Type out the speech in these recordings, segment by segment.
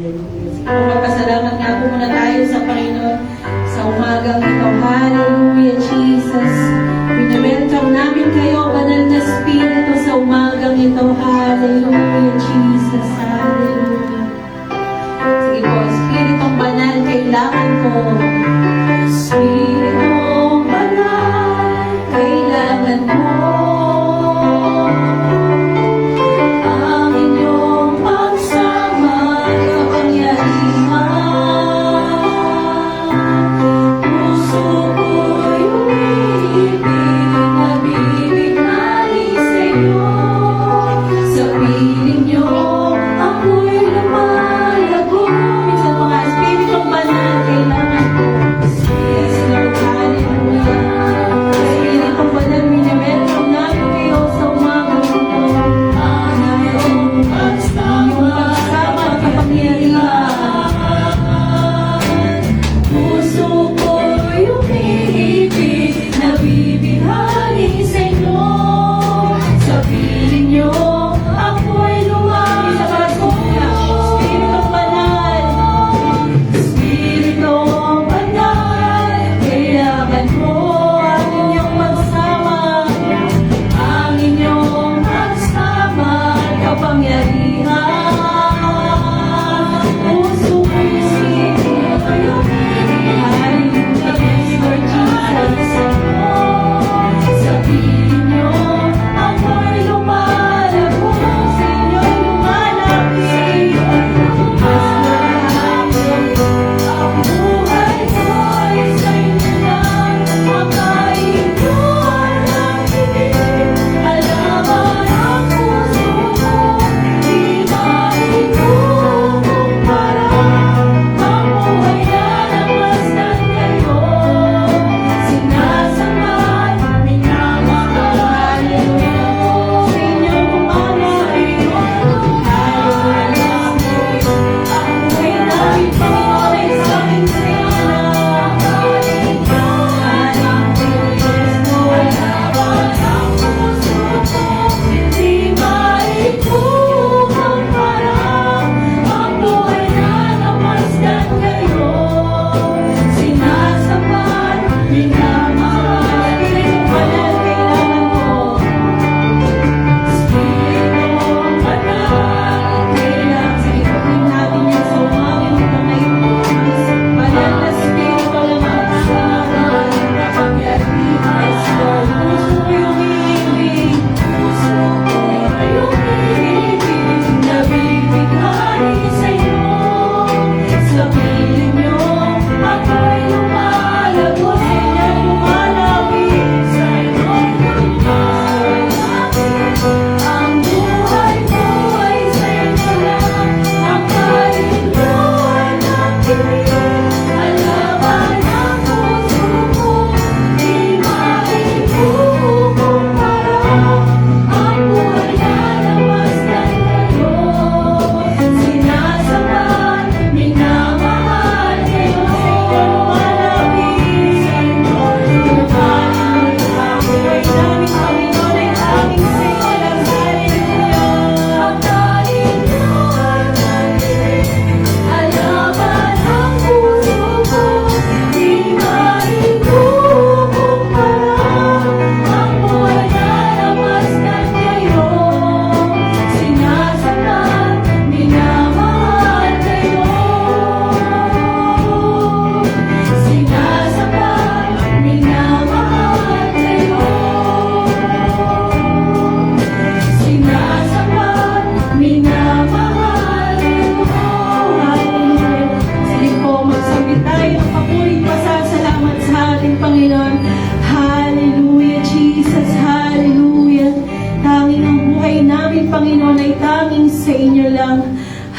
Hallelujah. Magpasalamat nga po muna tayo sa Panginoon sa umagang ito. Hallelujah, Jesus. Winewelcome namin kayo, Banal na Espiritu, sa umagang ito. Hallelujah, Jesus. Hallelujah. Sige po, Espiritong Banal, kailangan ko. Espiritong Banal, kailangan ko.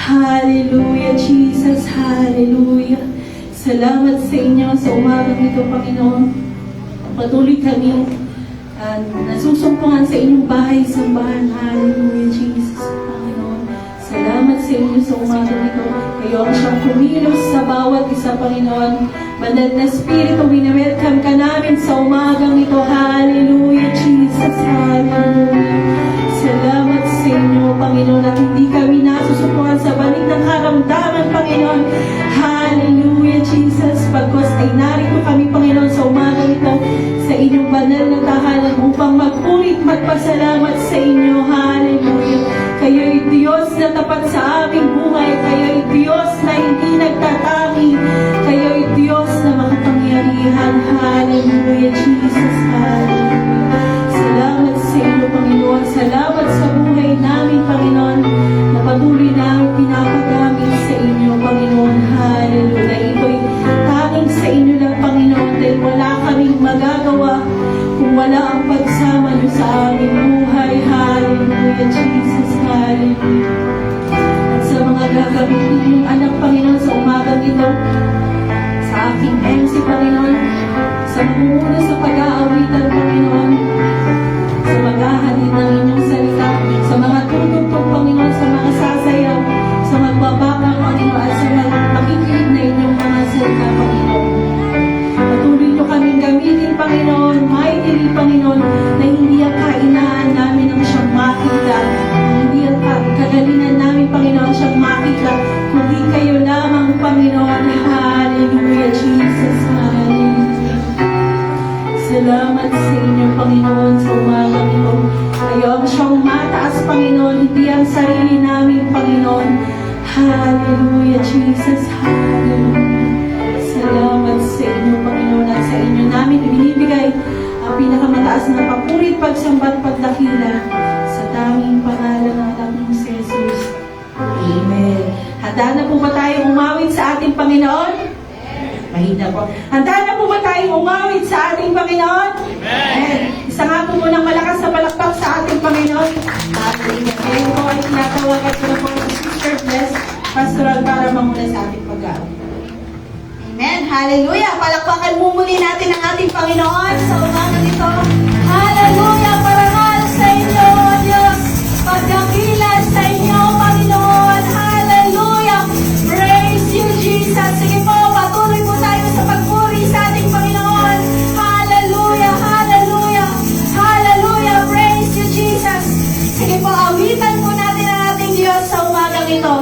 Hallelujah, Jesus. Hallelujah. Salamat sa inyo sa umagang ito, Panginoon. Patuloy kami nasusumpungan sa inyong bahay-sambahan. Hallelujah, Jesus. Panginoon, salamat sa inyo sa umagang ito. Kayo ang siyang kumilos sa bawat isa, Panginoon. Banal na Espiritu, winewelcome ka namin sa umagang ito. Hallelujah, Jesus. Hallelujah. Salamat sa inyo, Panginoon, at hindi kami nasusupukan sa balik ng karamdaman, Panginoon. Hallelujah, Jesus. Pagkos ay narito kami, Panginoon, sa umagang ito, sa inyong banal na tahanan upang magpurit, magpasalamat sa inyo. Hallelujah. Kayo'y Diyos na tapat sa aming buhay. Kayo'y Diyos na hindi nagtatami. Kayo'y Diyos na makapangyarihan. Hallelujah, Jesus. Hallelujah. Salamat sa inyo, Panginoon. Salamat sa buhay namin, Panginoon, na patuloy namin pinapagamit sa inyo, Panginoon. Hallelujah. Ito'y tanging sa inyo lang, Panginoon, dahil wala kaming magagawa kung wala ang pagsama niyo sa aming buhay. Hallelujah, Jesus. Hallelujah. At sa mga gagamitin yung anak, Panginoon, sa umagang ito, sa aking MC, Panginoon, sa muna sa pag-aawitan, Panginoon, sa maghahalin ng inyong salita, sa mga tutugtog, Panginoon, sa mga sasayaw, sa magbabaka, Panginoon, at sa makikinig na inyong mga salita, Panginoon. Patuloy niyo kaming gamitin, Panginoon, mightily, Panginoon, na hindi ang kainaan namin ang siyang makita, hindi ang kagalingan namin, Panginoon, siyang makita, kundi kayo lamang, Panginoon. Hallelujah, Jesus. Hallelujah. Salamat sa inyo, Panginoon, sa umagang ito. Kayo ang siyang mataas, Panginoon, hindi ang sarili namin, Panginoon. Hallelujah, Jesus. Hallelujah. Salamat sa inyo, Panginoon, at sa inyo namin ibinibigay ang pinakamataas na papurit, pagsamba at pagdakila sa tanging pangalan ng anak ng si Jesus. Amen. Handa na po ba tayong umawit sa ating Panginoon? Mahina po. Handa na po ba tayong umawit sa ating Panginoon? Amen. Isa nga po munang malakas na palakpak sa ating Panginoon. Hallelujah. Ngayon po ay tinatawagan ko na po si Sister Bless Pastoral para mamuna sa ating pag-aaw. Amen. Hallelujah. Palakpakan mo muli natin ang ating Panginoon sa umaga nito. Hallelujah. Parangal sa inyo, Diyos. Pagdakila sa inyo, Panginoon. Hallelujah. Praise you, Jesus. Sige po, patuloy po tayo sa pagpuri sa ating Panginoon. Hallelujah. Hallelujah. Hallelujah. Praise you, Jesus. Sige po, awitan po natin ang ating Diyos sa umagang ito.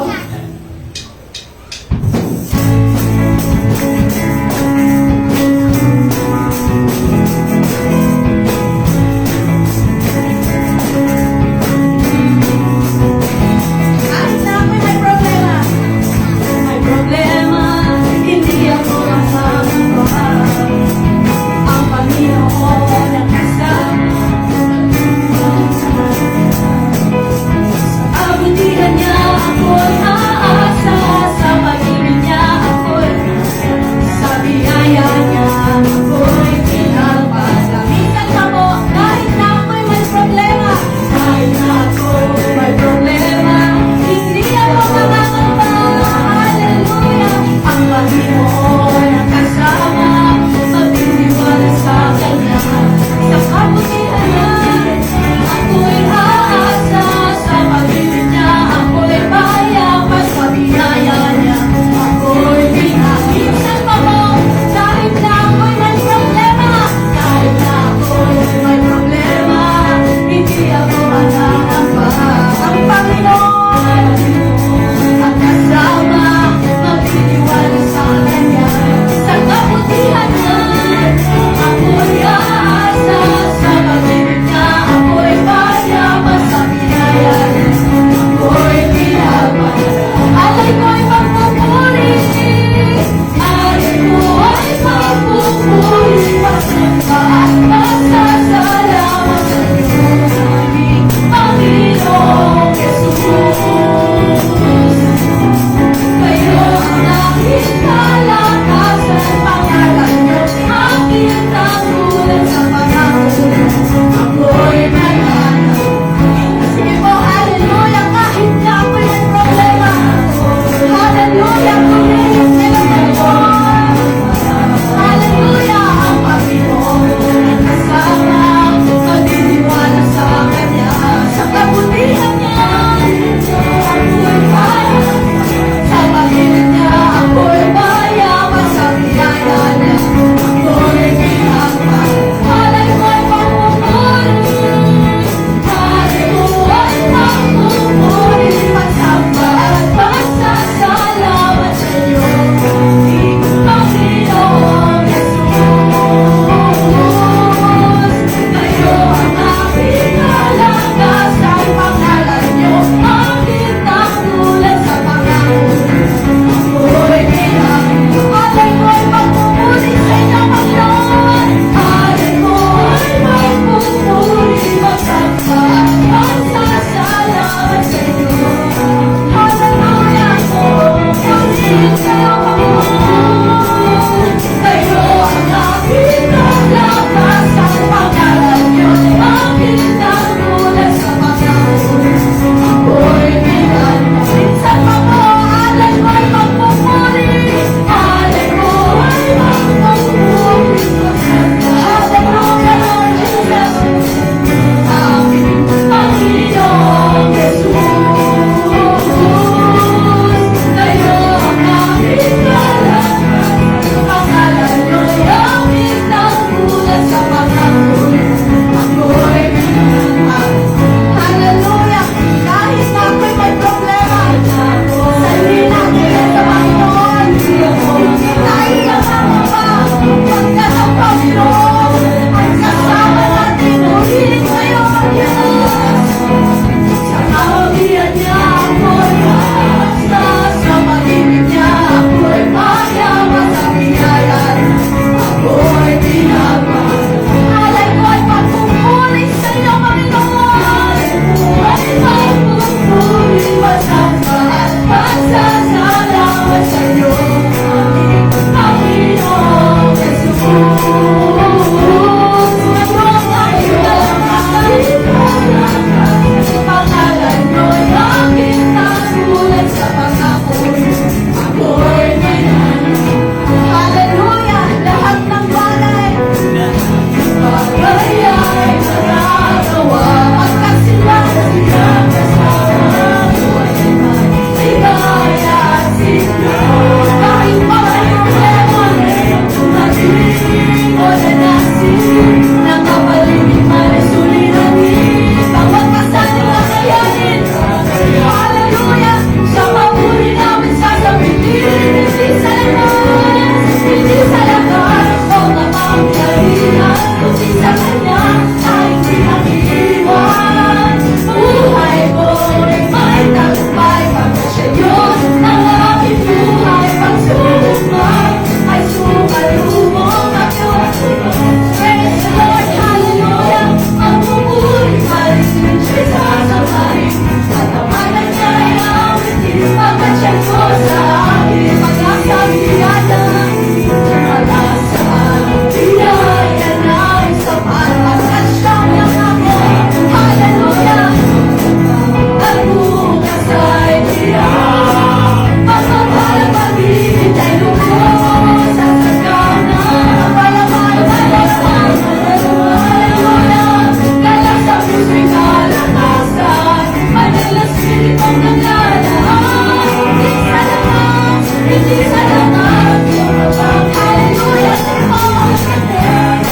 hindi sa lakas, sumabang, hallelujah, si Mama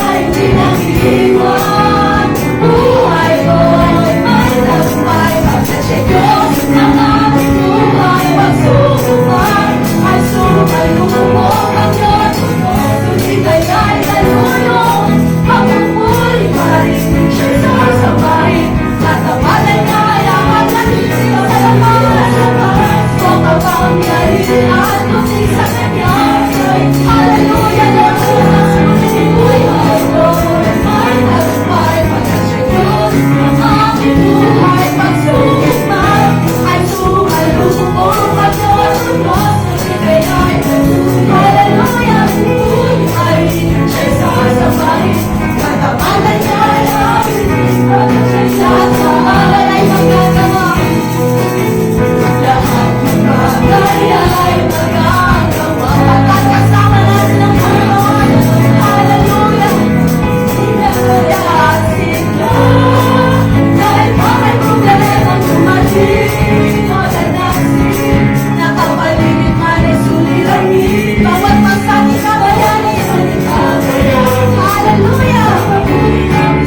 ay hindi nag-iwan. Buhay ko ay tagumpay, pagkasya Diyos ng aking buhay, pagsubukay ay sumalubong ang Diyos mo, sulit ay talunong, pagpupuli pa rin siya sasabay, tatawanan niya ay ang natin sa lakas, o kapangyarihan kundi sa Kanya. Hallelujah, Lord Jesus, buhay ko ay tagumpay, pagkasya Diyos ng aking buhay, pagsubukay ay sumalubong ang Diyos mo, sulit ay hallelujah, buhay siya sasabay, tatawanan niya ay ang lahat sa pangalan ay magagawa. Lahat ng bagay ay magagawa. Pagkakasama natin ang Panginoon. Hallelujah. Sinasayasig ka. Dahil pa may problemang dumating o danasin. Nakapaligid man ay suliranin. Bawat pasakit na bayanin ang ikagaya. Hallelujah.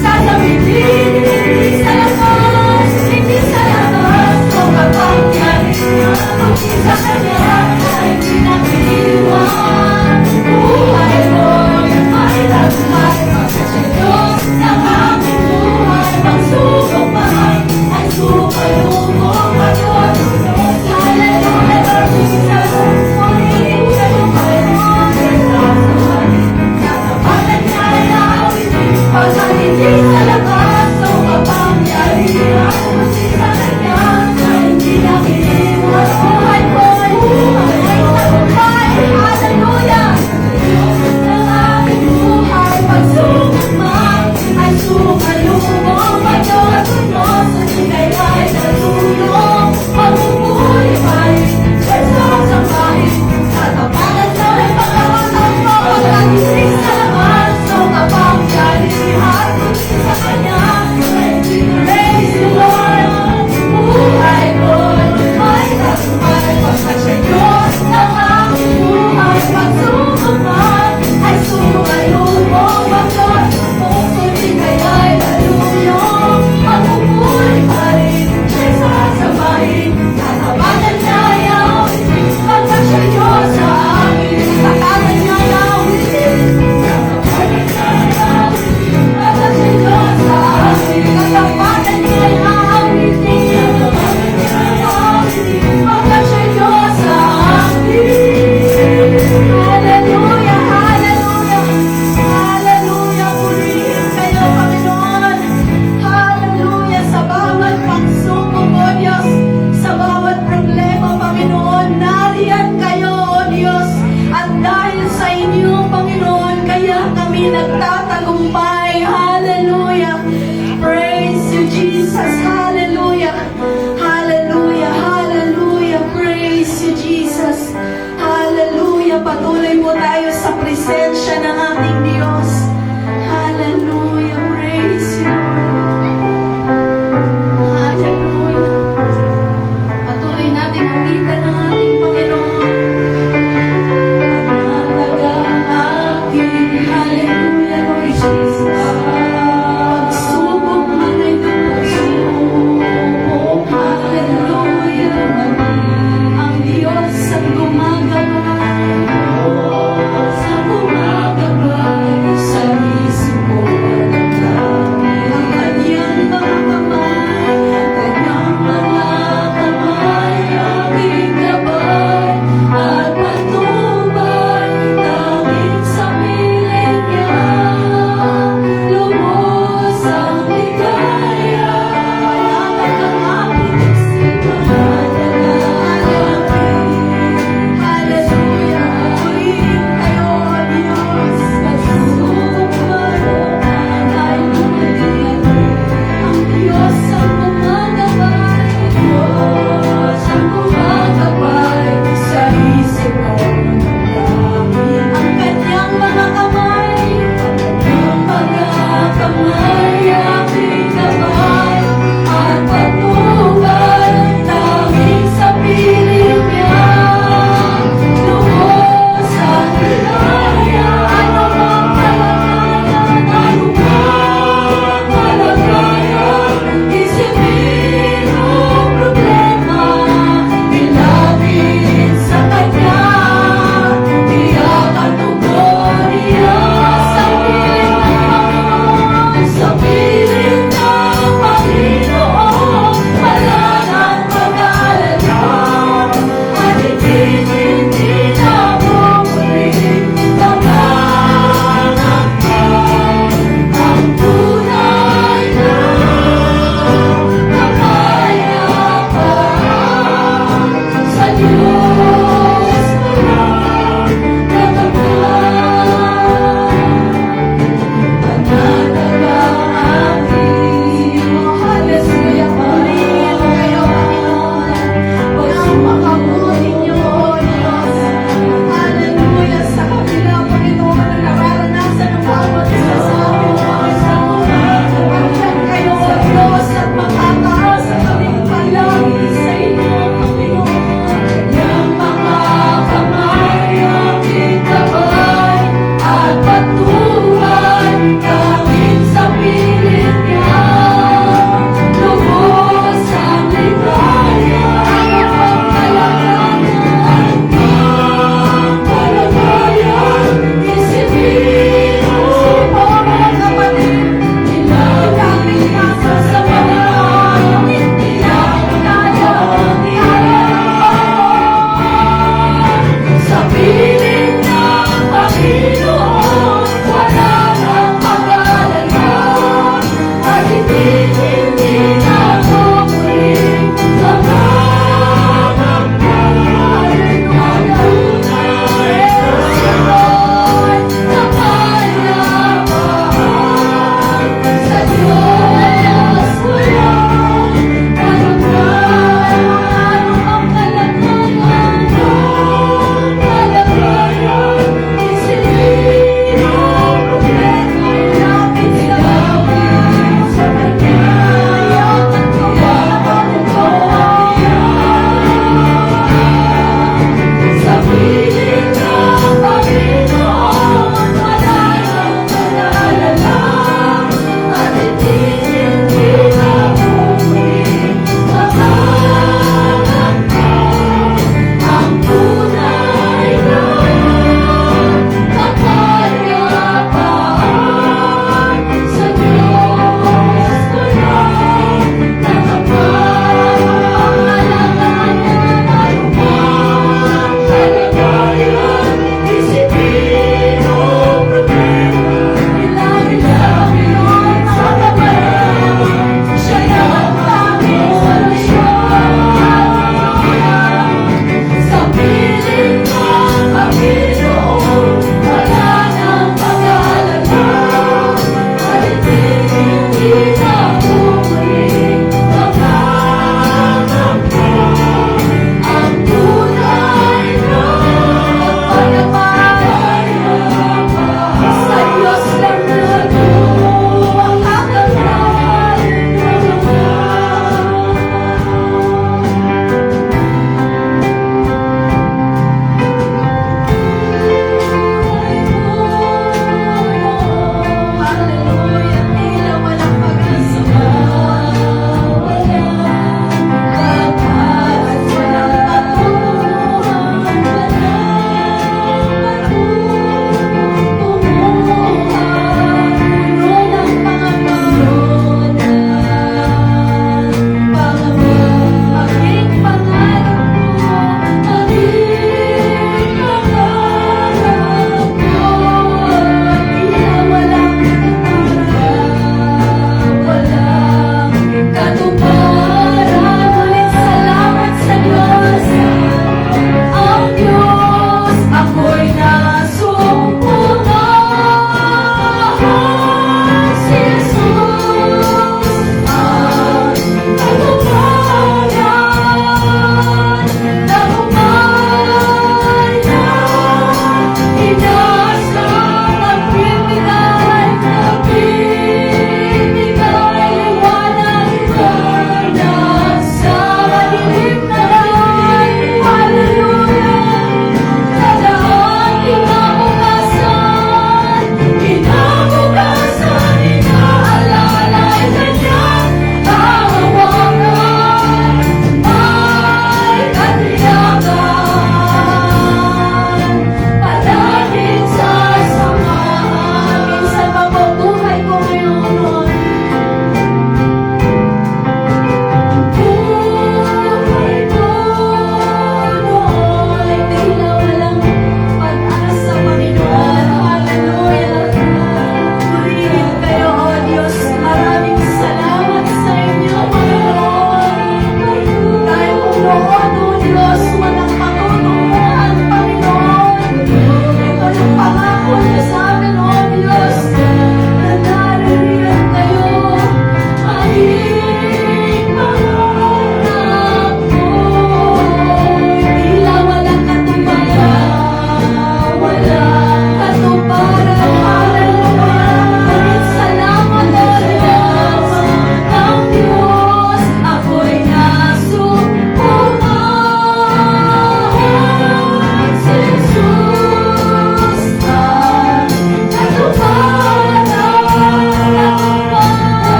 Sasabihin, hindi sa lakas, hindi sa lakas, o kapangyarihan, kundi sa Kanya ay hindi nag-iwan. Buhay ko ay tagumpay, pagkasya Diyos ng aking buhay, pagsubok man ay sumalubong ang Diyos. Hallelujah, Lord Jesus, purihin kayo Panginoon, tatawanan niya ay awitin, pagkat hindi sa lakas o kapangyarihan, kundi sa Kanya ay hindi nag-iwan. Buhay ko ay tagumpay, hallelujah. Ng aking buhay, pagsubok man ay sumalubong ang Diyos mo, sulit ay natulong, pagpupuli pa rin siya'y sasabahin, tatapanan niya ay pagkakasang mo, pagkat hindi sa lakas o kapangyarihan, kundi sa Kanya ay praise the Lord. Buhay ko ay tagumpay, pagkasya Diyos ng aking buhay, pagsubok man ay sumalubong ang Diyos mo, sulit ay natulong, pagpupuli pa rin siya'y sasabahin, tatawanan niya ay awitin, pagkasya Diyos sa akin, tatawanan niya ay awitin, tatawanan niya ay awitin, pagkasya Diyos sa akin, tatawanan niya ay awitin, tatawanan niya ay awitin, pagkasya Diyos sa akin. Hallelujah, hallelujah, hallelujah, purihin kayo Panginoon. Hallelujah, sa bawat pagsubok o Diyos, sa bawat problema Panginoon, nariyan kayo o Diyos, at dahil sa inyo Panginoon, kaya kami nagtatagumpay. Hallelujah, praise you Jesus, hallelujah, hallelujah, hallelujah, praise you Jesus, hallelujah. Patuloy po tayo sa presensya ng ating Diyos. Hallelujah, praise you Lord. Hallelujah. Patuloy natin awitan ng ating Panginoon. Pagmalagang aking, hallelujah, Lord Jesus. Pagsubok man ay pagsubok, hallelujah. Ang Diyos ang gumagawa, sa gumagawa.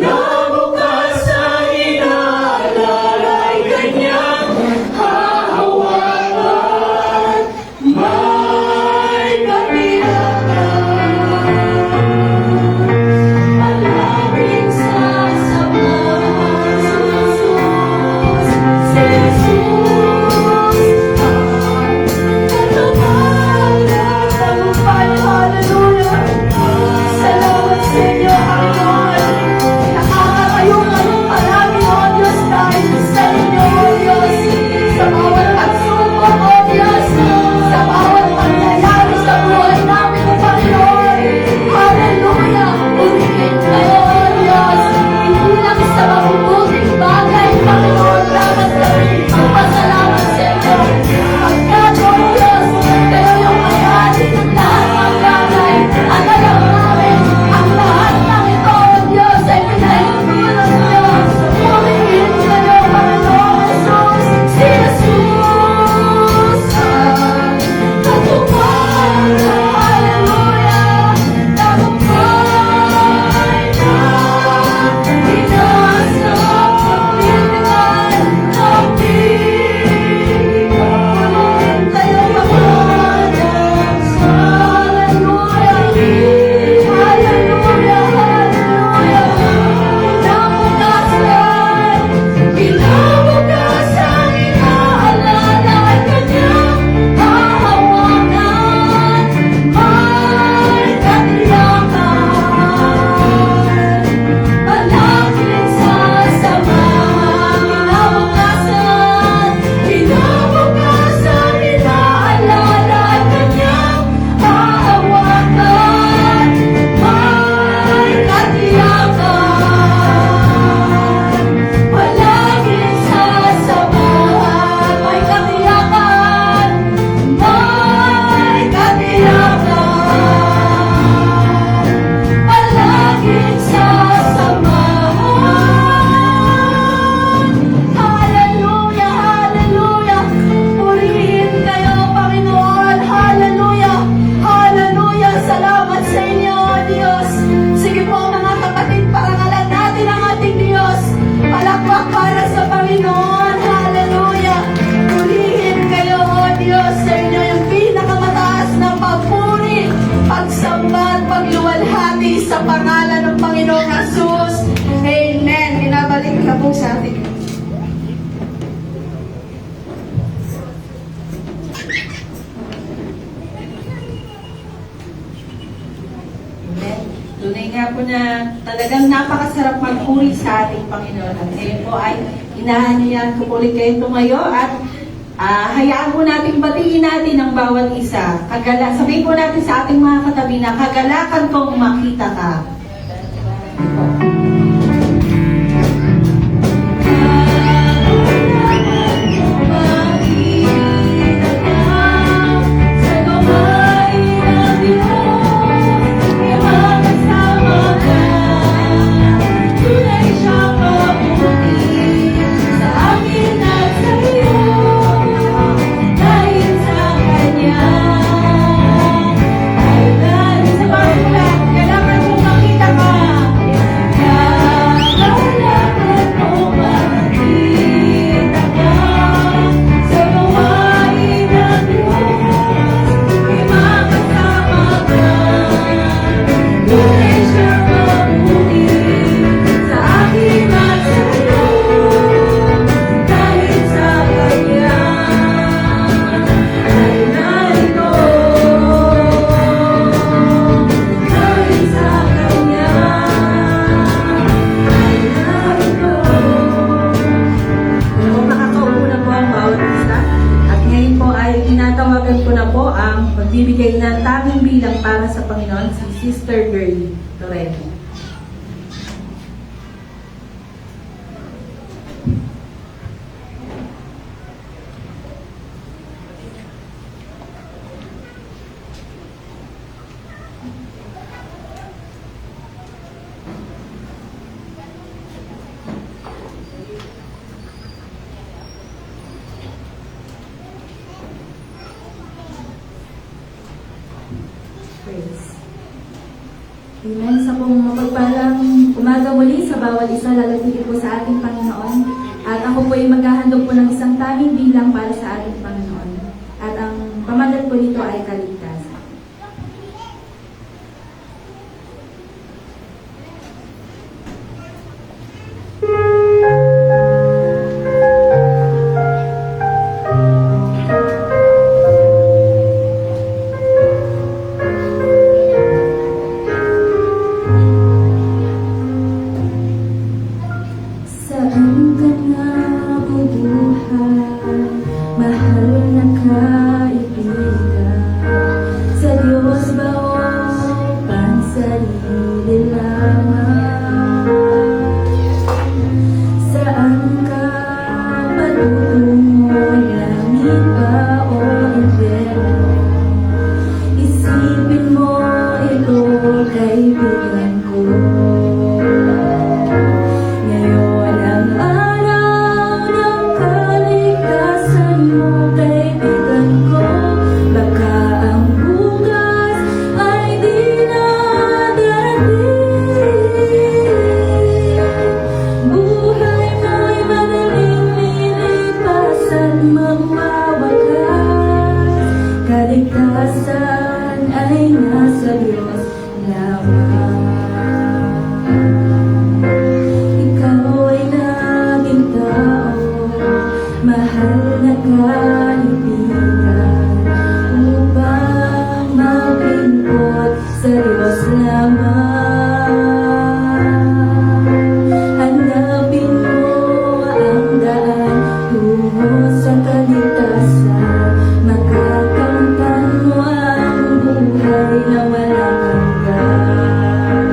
Kinabukasan inaalalay kanyang hahawakan. May kapilangan, palaging sasamahan si Jesus. Si Jesus ang katapangan at tagumpay. Hallelujah! Salamat sa inyo, Panginoon. Nakakatayo kami palagi, O Diyos, dahil sa inyo, O Diyos. Sa bawat pagsubok, O Diyos. Sa bawat pangyayari sa buhay namin, O Panginoon. Hallelujah! Purihin kayo, O Diyos. Hindi lang sa mabubuting bagay, Panginoon, dapat kami magpasalamat sa inyo. Pagkat, O Diyos, kayo yung may-ari ng lahat ng bagay. At alam namin, ang lahat ng ito, O Diyos, ay pinahihingi ng Diyos. Purihin kayo, Panginoon Jesus. Si Jesus ang katuparan. Hallelujah! Tagumpay na inasa pagpilihan ng pilihan. Kayo Panginoon. Hallelujah! Hallelujah! Hallelujah! Kinabukasan, inaalalay kanyang hahawakan. May katiyakan, palaging sasamahan. Kinabukasan, inaalalay kanyang hahawakan. May katiyakan, palaging sasamahan. May katiyakan, may katiyakan, palaging sasamahan. Hallelujah! Hallelujah! Purihin kayo, Panginoon. Hallelujah! Hallelujah! Salamat sa inyo, O Diyos. Sige po, mga kapatid, parangalan natin ang ating Diyos. Palakpak para sa Panginoon. Hallelujah! Purihin kayo, O Diyos, sa inyo yung pinakamataas na pagpuri, pagsamba at pagluwalhati sa pangalan ng Panginoong Jesus. Amen. Binabalik na po sa ating Amen. Tunay nga po na talagang napakasarap magpuri sa ating Panginoon. At ngayon po ay inahanyayan ko po ulit kayo tumayo at hayaan po natin batiin natin ang bawat isa. Sabihin po natin sa ating mga katabi na kagalakan kong makita ka. magbibigay ng tanging bilang para sa Panginoon, si Sister Girlie Toreno. Amen. Sa pong mapagpalang umaga muli sa sa bawat isa, lalagigit po sa ating Panginoon. At ako po ay maghahandog po ng isang tanging bilang para sa ating Panginoon. At ang pamagat po nito ay kaligtasan. Saan ka nabubuhay, mahal na kaibigan? Sa Diyos ba o pansarili lamang? Saan ka patungo, langit ba o impyerno? Isipin mo ito, kaibigan ko. Ngayon ang araw ng kaligtasan mo, kaibigan ko. Baka ang bukas ay di na darating. Buhay mo'y madaling lilipasan, magwawakas. Kaligtasan ay nasa Diyos lamang. Ikaw ay naging tao, mahal na kaibigan, upang maglingkod sa Diyos lamang. Hanapin mo ang daan tungo sa kaligtasan, makakamtan mo ang buhay na walang hanggan.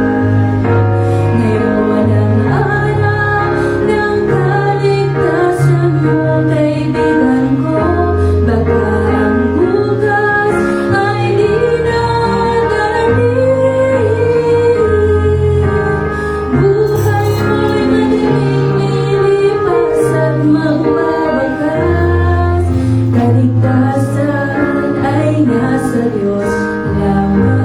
Ngayon ang araw ng kaligtasan mo, kaibigan ko. Baka ang bukas ay di na darating. Buhay mo'y madaling lilipasan, magwawakas. Kaligtasan ay nasa Diyos lamang.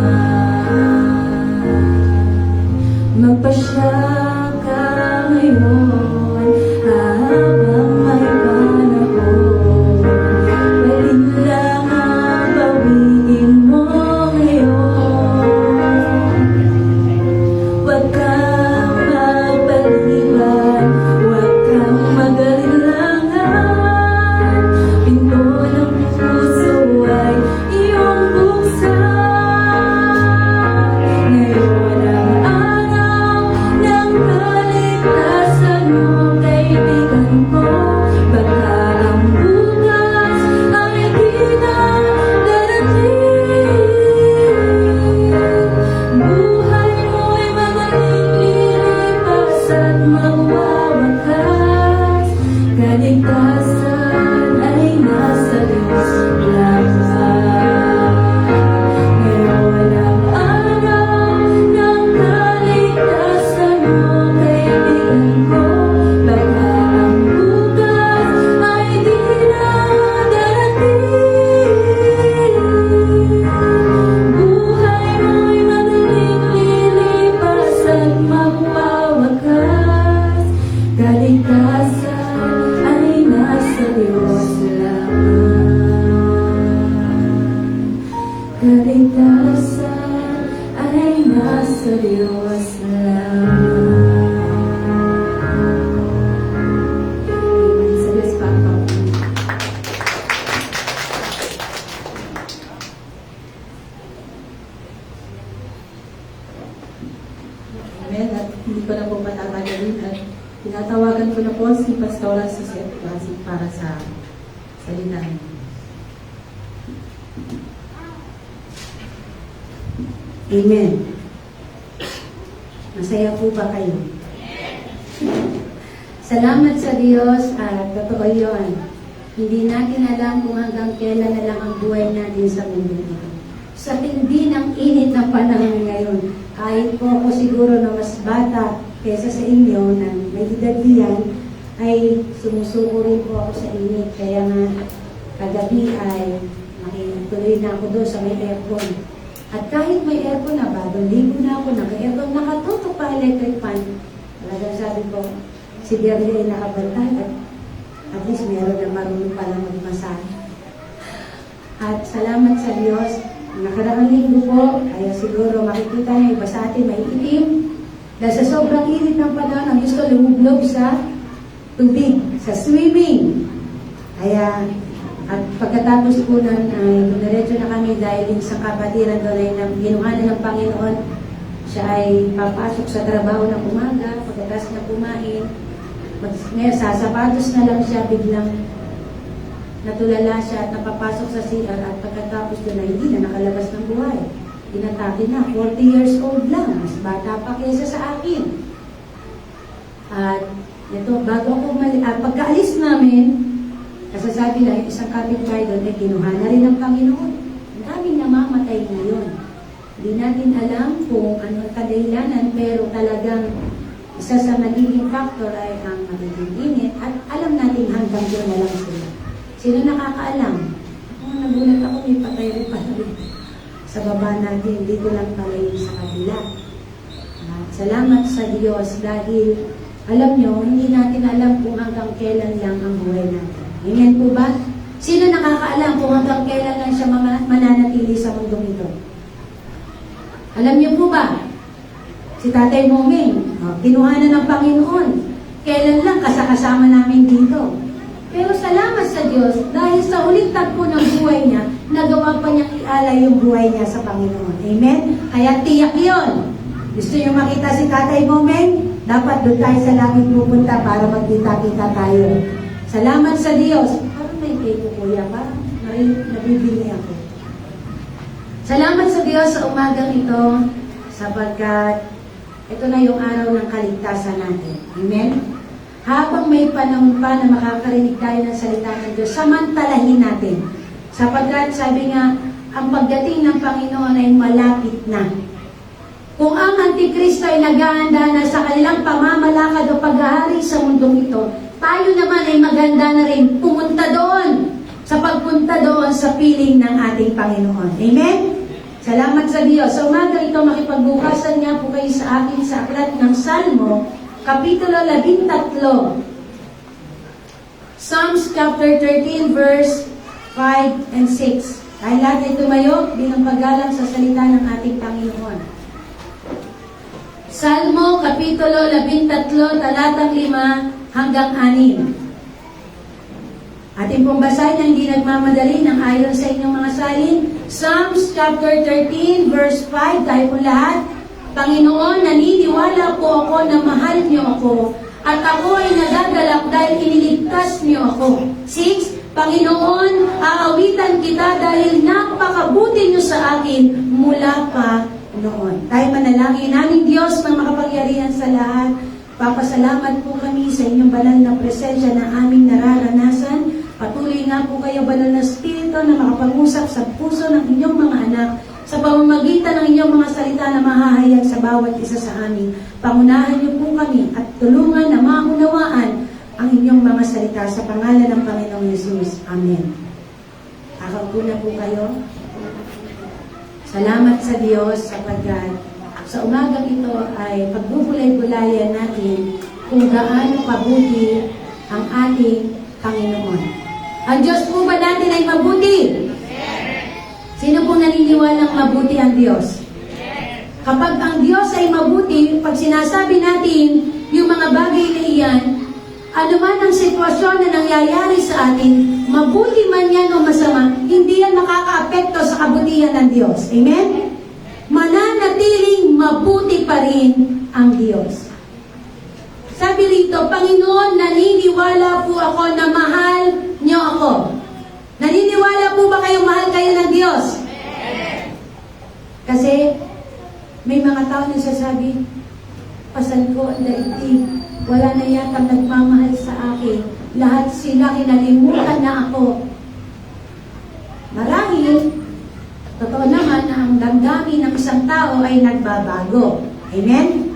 Magpasya ka ngayon habang may panahon. Pwedeng lang ang bawiin mo ngayon. Huwag kang magpaliban, huwag kang mag-alilangan. Pinto ng puso ay iyong buksan. Ngayon ang araw ng kaligtasan mo, kaibigan ko. Baka ang bukas ay di na darating. Buhay mo'y madaling lilipasan, magwawakas. Kaligtasan ay nasa Diyos lamang. Ngayon ang araw ng kaligtasan mo, kaibigan ko. Baka ang bukas ay di na darating. Buhay mo'y madaling lilipasan, magwawakas. Kaligtasan ay nasa Diyos lamang. Kaligtasan ay nasa Diyos lamang. Amen. Sa Diyos pa ang pagpapalala. Amen. At hindi ko na po patatagalin at tinatawagan ko na po si Pastora Suzette Basi para sa salita niya. Amen. Masaya po ba kayo? Salamat sa Diyos at totoo yun. Hindi natin alam kung hanggang kailan na lang ang buhay natin sa mundo ito. Sa tindi ng init na panahon ngayon, kahit po ako siguro na mas bata kaysa sa inyo na may edad diyan, ay sumusuko rin po ako sa init. Kaya nga, kagabi ay makituloy na ako doon sa may aircon. At kahit may aircon na ba, doon ligo na ako, naka-aircon, nakatutok pa electric fan. Wala Kaya sabi ko, si Berly ay nakabantay at least meron na marunong pala magmasahe. At salamat sa Diyos, nakaraang linggo po, kaya siguro makikita niyo iba sa atin may itim. Dahil sa sobrang init ng panahon, ang gusto lumublob sa tubig, sa swimming. Kaya, at pagkatapos po nun, ay dumiretso na kami dahil yung sa kapatiran doon ay ginuhanan ng Panginoon. Siya ay papasok sa trabaho ng umaga, pagkatapos na kumain. Ngayon, sasapatos na lang siya, biglang natulala siya at napapasok sa CR at pagkatapos doon ay hindi na nakalabas ng buhay. Inatake na, 40 years old lang, mas bata pa kaysa sa akin. At ito, bago ako pagkaalis namin, kasasabi lang, yung isang kapitbahay doon ay kinuha na rin ng Panginoon. Ang daming namamatay ngayon. Hindi natin alam kung ano ang kadahilanan, pero talagang isa sa nagiging factor ay ang magiging init at alam natin hanggang doon na lang sila. Sino nakakaalam? Nagulat ako, may patay rin pala sa baba natin, dito lang pala yung sa kabila. Salamat sa Diyos dahil alam nyo, hindi natin alam kung hanggang kailan lang ang buhay natin. Amen po ba? Sino nakakaalam kung hanggang kailan lang siya mananatili sa mundong ito? Alam niyo po ba? Si Tatay Momeng, kinuha na ng Panginoon. Kailan lang kasama namin dito? Pero salamat sa Diyos dahil sa uling tagpo ng buhay niya, nagawa pa niyang ialay yung buhay niya sa Panginoon. Amen? Kaya tiyak yun. Gusto niyo makita si Tatay Momeng? Dapat doon tayo sa langit pupunta para magkita-kita tayo. Salamat sa Diyos. Parang may kaya kuya, parang nabibili ako. Salamat sa Diyos sa umagang ito sapagkat ito na yung araw ng kaligtasan natin. Amen? Habang may panahon pa na makakarinig tayo ng salita ng Diyos, samantalahin natin. Sapagkat sabi nga, ang pagdating ng Panginoon ay malapit na. Kung ang Antikristo ay naghahanda na sa kanilang pamamalakad o paghahari sa mundong ito, tayo naman ay maganda na rin pumunta doon sa pagpunta doon sa piling ng ating Panginoon. Amen? Salamat sa Diyos. Sa umaga ito, makipagbukasan nga po kayo sa akin sa aklat ng Salmo, Kapitulo 13. Psalms chapter 13, verse 5 and 6. Tayo lahat ay tumayo bilang paggalang sa salita ng ating Panginoon. Salmo, Kapitulo 13, talatang 5 hanggang 6. Ating pong basahin ang hindi nagmamadali ng ayon sa inyong mga salin. Psalms chapter 13, verse 5. Tayo po lahat. Panginoon, naniniwala po ako na mahal niyo ako at ako ay nagagalak dahil iniligtas niyo ako. 6. Panginoon, aawitan kita dahil napakabuti niyo sa akin mula pa noon. Tayo manalangin namin Diyos ng makapangyarihan sa lahat. Papasalamat po kami sa inyong banal na presensya na aming nararanasan. Patuloy nga po kayo banal na Espiritu na makapag-usap sa puso ng inyong mga anak sa pamamagitan ng inyong mga salita na mahahayag sa bawat isa sa amin. Pangunahan niyo po kami at tulungan na maunawaan ang inyong mga salita sa pangalan ng Panginoong Yesus. Amen. Akap po na po kayo. Salamat sa Diyos sapagkat sa umagang ito ay pagbubulay-bulayan natin kung gaano kabuti ang ating Panginoon. Ang Diyos po ba natin ay mabuti? Sino pong naniniwalang mabuti ang Diyos? Kapag ang Diyos ay mabuti, pag sinasabi natin yung mga bagay na iyan, ano man ang sitwasyon na nangyayari sa atin, mabuti man yan o masama, hindi yan makaka-apekto sa kabutihan ng Diyos. Amen? Mananatiling mabuti pa rin ang Diyos. Sabi rito, Panginoon, naniniwala po ako na mahal niyo ako. Naniniwala po ba kayong mahal kayo ng Diyos? Kasi may mga tao na sasabi, pasan ko ang daigdig, wala na yata nagmamahal sa akin. Lahat sila kinalimutan na ako. Marahil, totoo naman na ang damdamin ng isang tao ay nagbabago. Amen?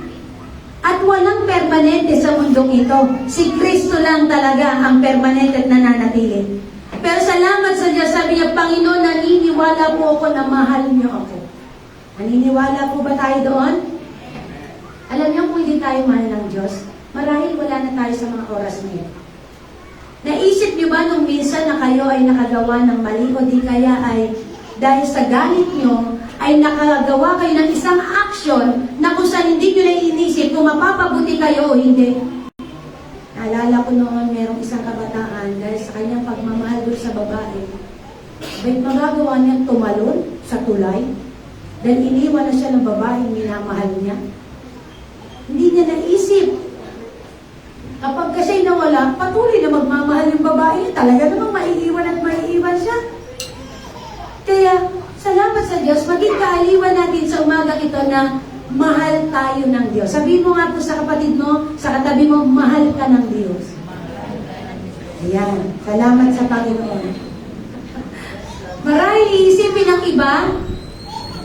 At walang permanente sa mundong ito. Si Kristo lang talaga ang permanente at nananatili. Pero salamat sa Diyos, sabi niya, Panginoon, naniniwala po ako na mahal niyo ako. Naniniwala po ba tayo doon? Alam niyo kung hindi tayo mahal ng Diyos, Marahil wala na tayo sa mga oras na yun. Naisip niyo ba nung minsan na kayo ay nakagawa ng mali o di kaya ay dahil sa galit niyo ay nakagawa kayo ng isang action na kung saan hindi niyo na inisip kung mapapabuti kayo o hindi? Naalala ko noon merong isang kabataan dahil sa kanyang pagmamahal doon sa babae. Ba't magagawa niyang tumalon sa tulay? Dahil iniwan na siya ng babaeng minamahal niya. Hindi niya naisip. Kapag kasi nawala, patuloy na magmamahal yung babae, talaga namang maiiwan at maiiwan siya. Kaya, salamat sa Diyos, maging kaaliwan natin sa umaga ito na mahal tayo ng Diyos. Sabihin mo nga po sa kapatid mo, sa katabi mo, mahal ka ng Diyos. Ayan, salamat sa Panginoon. Marahil iisipin ng iba,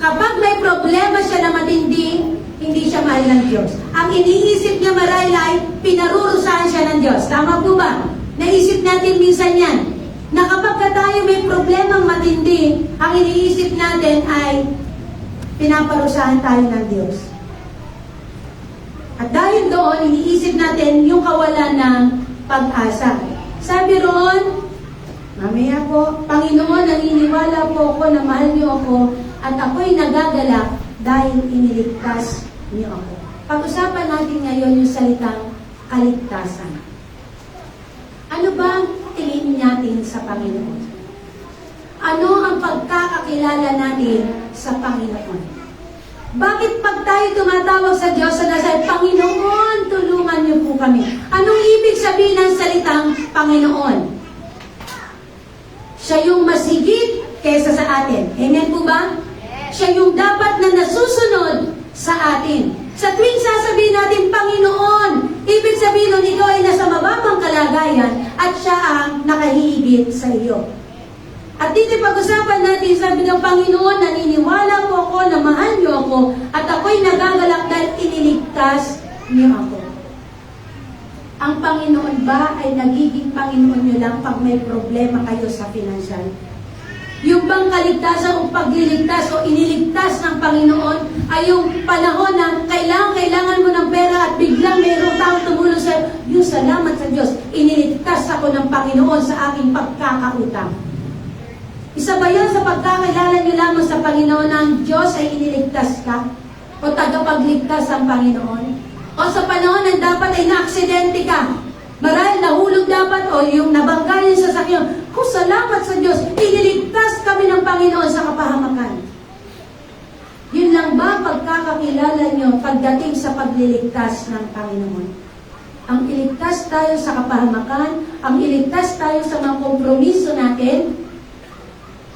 kapag may problema siya na matindi, hindi siya mahal ng Diyos. Ang iniisip niya marahil ay pinarurusahan siya ng Diyos. Tama po ba? Naisip natin minsan yan. Na kapag tayo may problemang matindi, ang iniisip natin ay pinaparusahan tayo ng Diyos. At dahil doon, iniisip natin yung kawalan ng pag-asa. Sabi roon, mamaya po, Panginoon, naniniwala po ako na mahal niyo ako at ako'y nagagalak dahil iniligtas niyo ako. Pag-usapan natin ngayon yung salitang kaligtasan. Ano ba ang tingin natin sa Panginoon? Ano ang pagkakakilala natin sa Panginoon? Bakit pag tayo tumatawag sa Diyos sa nasa Panginoon, tulungan niyo po kami? Anong ibig sabihin ng salitang Panginoon? Siya yung mas higit kaysa sa atin. Amen po ba? Siya yung dapat na nasusunod sa atin. Sa tuwing sasabihin natin, Panginoon, ibig sabihin nun, ikaw ay nasa mababang kalagayan at siya ang nakahigit sa iyo. At dito pag-usapan natin, sabi ng Panginoon, naniniwala po ako na mahal niyo ako at ako'y nagagalak dahil iniligtas niyo ako. Ang Panginoon ba ay nagiging Panginoon niyo lang pag may problema kayo sa financial? Yung bang kaligtasan o pagliligtas o iniligtas ng Panginoon ay yung panahon na kailangan mo ng pera at biglang mayroong tao tumulong sa'yo. Yung salamat sa Diyos, iniligtas ako ng Panginoon sa aking pagkakautang. Isa ba yan sa pagkakilala niyo lamang sa Panginoon na ang Diyos ay iniligtas ka? O tagapagligtas ang Panginoon? O sa panahon na dapat ay na-aksidente ka? Marahil nahulog dapat o yung nabangga yung sasakyan. Kung salamat sa Diyos, iniligtas kami ng Panginoon sa kapahamakan. Yun lang ba pagkakakilala nyo pagdating sa pagliligtas ng Panginoon? Ang iligtas tayo sa kapahamakan, ang iligtas tayo sa mga kompromiso natin.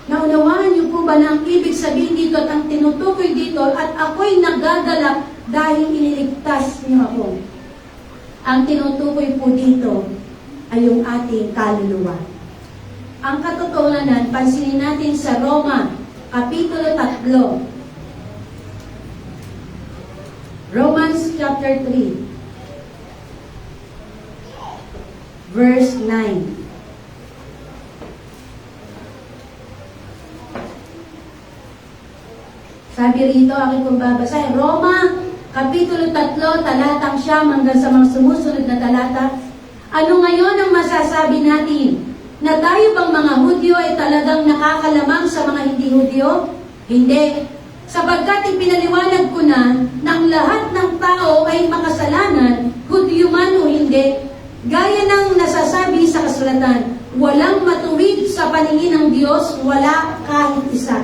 Naunawaan niyo po ba na ang ibig sabihin dito at ang tinutukoy dito at ako'y nagagalak dahil iniligtas niyo ako? Ang tinutukoy po dito ay yung ating kaluluwa. Ang katotohanan, pansinin natin sa Roma, Kapitulo 3. Romans chapter 3, verse 9. Sabi rito, aking kong babasahin, Roma, Kapitulo 3, talatang 9 hanggang sa mga sumusunod na talata. Ano ngayon ang masasabi natin? Na tayo bang mga Hudyo ay talagang nakakalamang sa mga hindi Hudyo? Hindi. Sapagkat ipinaliwanag ko na ang lahat ng tao ay makasalanan, Hudyo man o hindi. Gaya ng nasasabi sa kasulatan, walang matuwid sa paningin ng Diyos, wala kahit isa.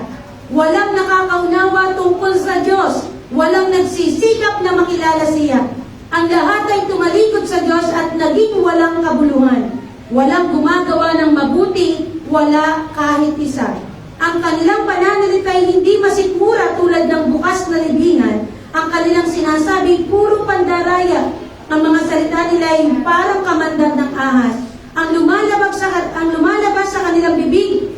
Walang nakakaunawa tungkol sa Diyos. Walang nagsisikap na makilala siya. Ang lahat ay tumalikod sa Diyos at naging walang kabuluhan. Walang gumagawa ng mabuti, wala kahit isa. Ang kanilang pananalita ay hindi masikmura tulad ng bukas na libingan. Ang kanilang sinasabi, puro pandaraya. Ang mga salita nila ay parang kamandag ng ahas. Ang lumalabas sa kanilang bibig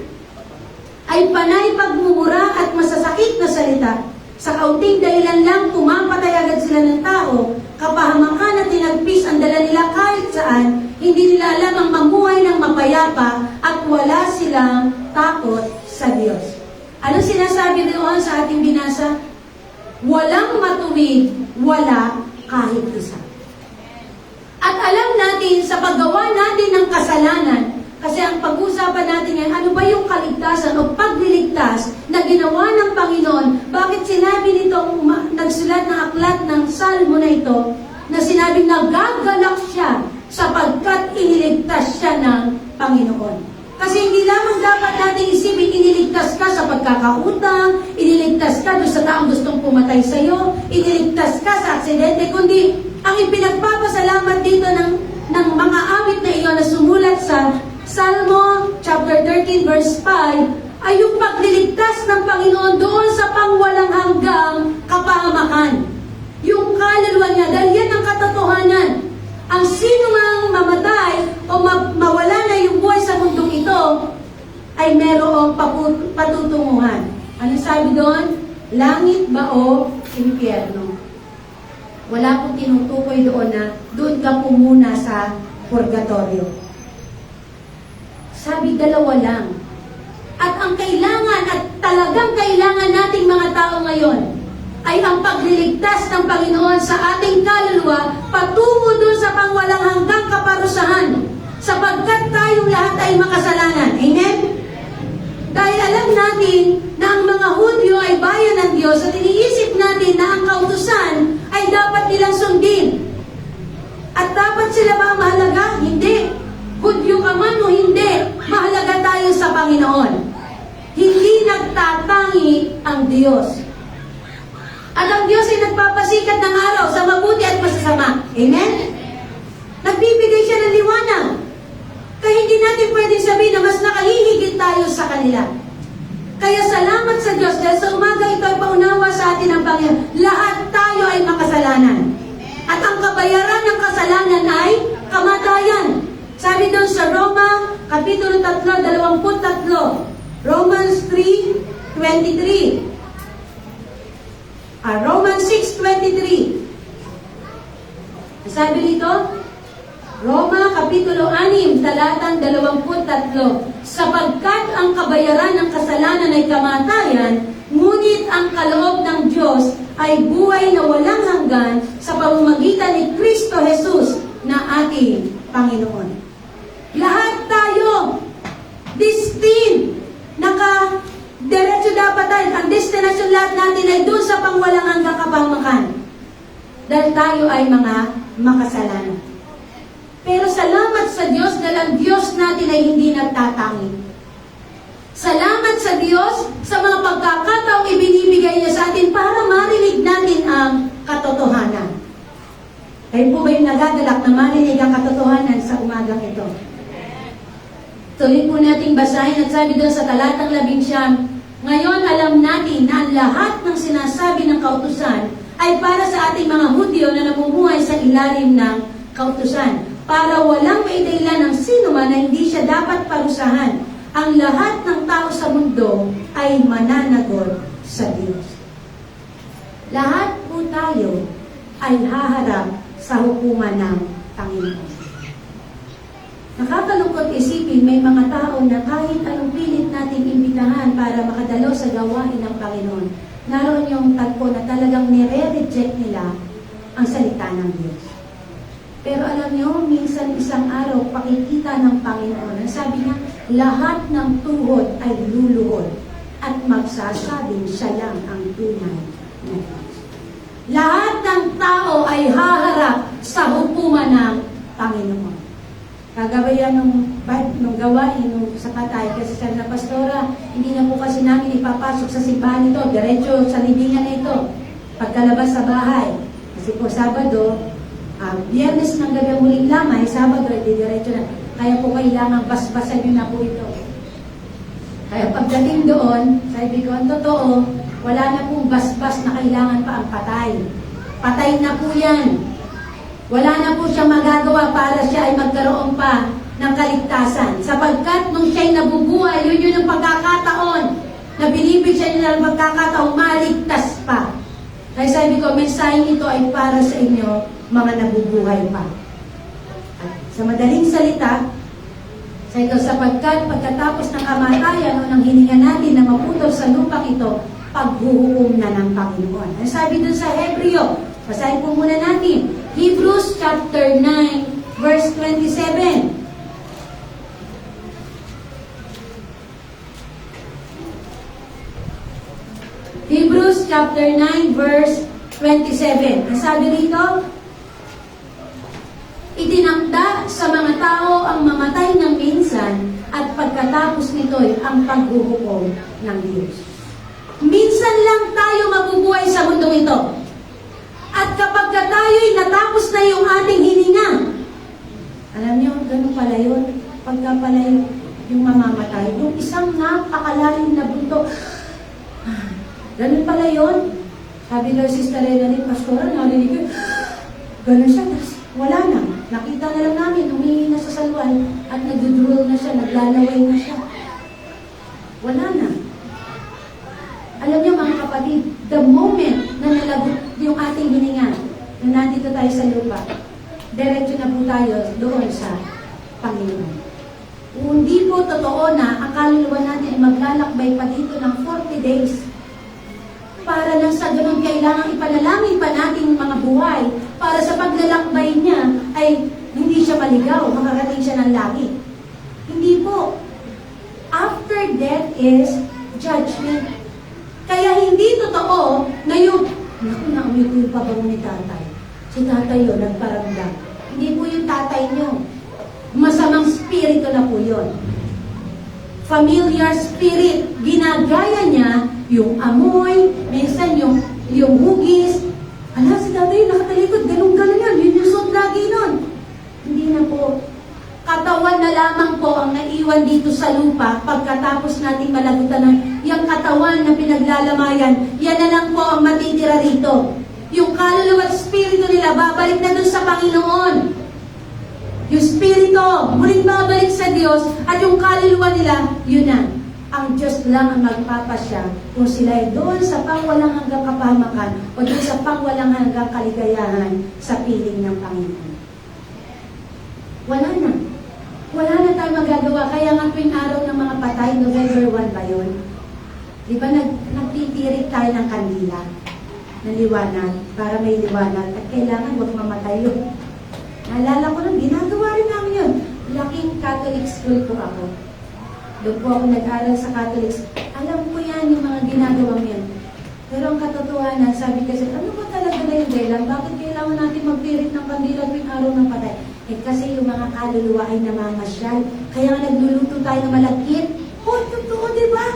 ay panay pagmumura at masasakit na salita. Sa kaunting dahilan lang, pumapatay agad sila ng tao. Kapahamakan at tinagpis ang dala nila kahit saan. Hindi nila alam ang mamuhay ng mapayapa at wala silang takot sa Diyos. Ano sinasabi doon sa ating binasa? Walang matuwid, wala kahit isa. At alam natin sa paggawa natin ng kasalanan, kasi ang pag-uusapan natin ngayon, ano ba yung kaligtasan o pagliligtas na ginawa ng Panginoon? Bakit sinabi nitong nagsulat ng aklat ng Salmo na ito, na sinabing nagagalak siya sapagkat iniligtas siya ng Panginoon? Kasi hindi lamang dapat natin isipin, iniligtas ka sa pagkakautang, iniligtas ka doon sa taong gustong pumatay sa iyo, iniligtas ka sa aksidente, kundi ang ipinagpapasalamat dito ng mga awit na iyon na sumulat sa Salmo chapter 13 verse 5 ay yung pagliligtas ng Panginoon doon sa pangwalang hanggang kapahamakan. Yung kaluluwa niya, dahil yan ang katotohanan. Ang sino mang mamatay o mawala na yung buhay sa mundong ito ay merong patutunguhan. Ano sabi doon? Langit ba o impyerno? Wala pong tinutukoy doon na doon ka po muna sa purgatorio. Sabi, dalawa lang. At ang kailangan at talagang kailangan nating mga tao ngayon ay ang pagliligtas ng Panginoon sa ating kaluluwa patungo doon sa pangwalang hanggang kaparusahan sapagkat tayong lahat ay makasalanan. Amen? Dahil alam natin na ang mga Hudyo ay bayan ng Diyos at iniisip natin na ang kautusan ay dapat nilang sundin. At dapat sila ba mahalaga? Hindi. Hudyo ka man o hindi, mahalaga tayo sa Panginoon. Hindi nagtatangi ang Diyos. At ang Diyos ay nagpapasikat ng araw sa mabuti at masasama. Amen? Nagbibigay siya ng liwanag. Kaya hindi natin pwedeng sabihin na mas nakahihigit tayo sa kanila. Kaya salamat sa Diyos dahil sa umaga ito ay paunawa sa atin ang Panginoon. Lahat tayo ay makasalanan. At ang kabayaran ng kasalanan ay kamatayan. Sabi doon sa Roma, Kapitulo 3, 23. Romans 3:23. Romans 6:23. Sabi dito, Roma, Kapitulo 6, talatang 23. Sapagkat ang kabayaran ng kasalanan ay kamatayan, ngunit ang kaloob ng Diyos ay buhay na walang hanggan sa pamamagitan ni Kristo Jesus na ating Panginoon. Lahat tayo, destined, diretso dapat tayo. Ang destination lahat natin ay doon sa pangwalang hanggang kapahamakan. Dahil tayo ay mga makasalanan. Pero salamat sa Diyos dahil ang Diyos natin ay hindi nagtatangi. Salamat sa Diyos sa mga pagkakataong ibinibigay niya sa atin para marinig natin ang katotohanan. Kayo po ba yung nagagalak na marinig ang katotohanan sa umagang ito? Tuloy po nating basahin at sabi doon sa talatang 11, ngayon alam natin na ang lahat ng sinasabi ng kautusan ay para sa ating mga Hudyo na namumuhay sa ilalim ng kautusan, para walang maidaylan ng sino man na hindi siya dapat parusahan. Ang lahat ng tao sa mundo ay mananagot sa Diyos. Lahat po tayo ay haharap sa hukuman ng Panginoon. Nakakalungkot isipin, may mga tao na kahit anong pilit nating imbitahan para makadalo sa gawain ng Panginoon, naroon yung tagpo na talagang nire-reject nila ang salita ng Diyos. Pero alam niyo, minsan isang araw, pakikita ng Panginoon, ang sabi niya, lahat ng tuhod ay luluhod at magsasabing siya lang ang tunay na Diyos. Lahat ng tao ay haharap sa hukuman ng Panginoon. Kagabayan nung gawain nung sa patay, kasi sabi na, Pastora, hindi na po kasi namin ipapasok sa simbahan ito, diretso sa libingan na ito, pagkalabas sa bahay. Kasi po Sabado, Biyernes ng gabi ang muling lamay, Sabado, diretso na. Kaya po kailangan basbasan nyo na po ito. Kaya pagdating doon, sabi ko, ang totoo, wala na pong basbas na kailangan pa ang patay. Patay na po yan. Wala na po siyang magagawa para siya ay magkaroon pa ng kaligtasan. Sapagkat nung siya'y nabubuhay, yun ang pagkakataon na binibigyan niya ng pagkakataon, maligtas pa. Kaya sabi ko, mensaheng ito ay para sa inyo, mga nabubuhay pa. At sa madaling salita, sabi ko, sapagkat pagkatapos ng kamatayan o ng hininga natin na maputol sa lupang ito, paghuhukom na ng Panginoon. Ang sabi dun sa Hebreo, basahin po muna natin, Hebrews chapter 9, verse 27. Hebrews chapter 9, verse 27. Ang sabi rito, itinakda sa mga tao ang mamatay ng minsan at pagkatapos nito'y ang paghuhukom ng Diyos. Minsan lang tayo mabubuhay sa mundong ito. At kapag tayo'y natapos na yung ating hininga, alam niyo, ganun pala yun. Pagka pala yung mamamatay, yung isang napakalalim na bunto, ganun pala yun. Sabi ko, Sister Elena, Pastora, narinig ko, ganun siya, wala na. Nakita na lang namin, humingi na sa salwan at nagdudrool na siya, naglalaway na siya. Wala na. Alam niyo mga kapatid, the moment na nalagot yung ating hininga, na nandito tayo sa lupa, diretso na po tayo doon sa Panginoon. Kung hindi po totoo na ang kaluluwa natin ay maglalakbay pa dito ng 40 days, para lang sa ganun kailangan ipanalangin pa natin mga buhay para sa paglalakbay niya ay hindi siya maligaw, makarating siya ng langit. Hindi po. After death is judgment. Kaya hindi totoo na yung, naku, naamoy ko yung pabango ni tatay. Si tatay yun, nagparamdam. Hindi po yung tatay niyo. Masamang spirito na po yun. Familiar spirit. Ginagaya niya yung amoy, minsan yung hugis. Ala, si tatay nakatalikod, ganun-ganun yan. Yun yung suot lagi nun. Hindi na po. Katawan na lamang po ang naiwan dito sa lupa pagkatapos nating malagutan ng yung katawan na pinaglalamayan, yan na lang po ang matitira rito. Yung kaluluwa at spirito nila, babalik na dun sa Panginoon. Yung spirito, muling babalik sa Diyos, at yung kaluluwa nila, yun na. Ang Diyos lang ang magpapasya kung sila ay doon sa pangwalang hanggang kapahamakan o doon sa pangwalang hanggang kaligayahan sa piling ng Panginoon. Wala na. Wala na tayong magagawa. Kaya nga tuwing araw ng mga patay, November 1 ba yun? Di ba nagtitirik tayo ng kandila, ng liwanag, para may liwanag, at kailangan huwag mamatay yun. Naalala ko lang, ginagawa rin namin yun. Laking Catholic school po ako. Doon po ako nag-aral sa Catholic school. Alam ko yan, yung mga ginagawang yan. Pero ang katotohanan, sabi kasi, ano ba talaga na yung dahilan? Bakit kailangan natin magtirik ng kandila tuwing araw ng patay? Eh kasi yung mga kaluluwa ay namamasyal. Kaya nga nagluluto tayo ng malagkit. Totoo, di ba?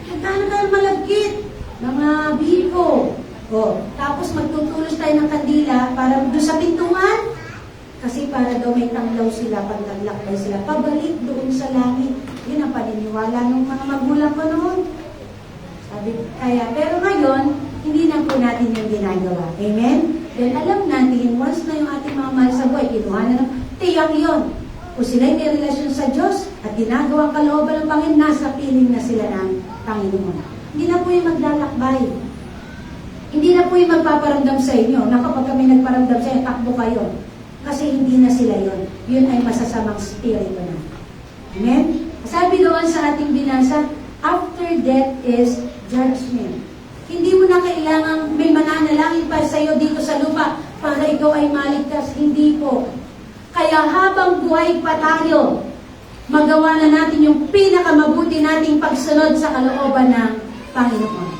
Nagkano tayo ng malagkit? Mga biko. Tapos magtutulos tayo ng kandila para doon sa pintuan. Kasi para daw may tanglaw sila pag naglakbay sila. Pabalik doon sa langit. Yun ang paniniwala ng mga magulang ko noon. Pero ngayon, hindi na po natin yung ginagawa. Amen? Then alam natin, once na yung ating mga mahal sa buhay, kinuha na ng tiyak yun. Kung sila'y may relasyon sa Diyos at ginagawa ang kalooban ng Panginoon, nasa piling na sila ng Panginoon. Hindi na po yung maglalakbay. Hindi na po yung magpaparamdam sa inyo na kapag kami nagparamdam sa inyo, takbo kayo. Kasi hindi na sila yun. Yun ay masasamang spirito na. Amen? Sabi doon sa ating binasa, after death is judgment. Hindi mo na kailangang may mananalangin pa sa iyo dito sa lupa para ikaw ay maligtas. Hindi po. Kaya habang buhay pa tayo, magawa na natin yung pinakamabuti nating pagsunod sa kalooban ng Panginoon.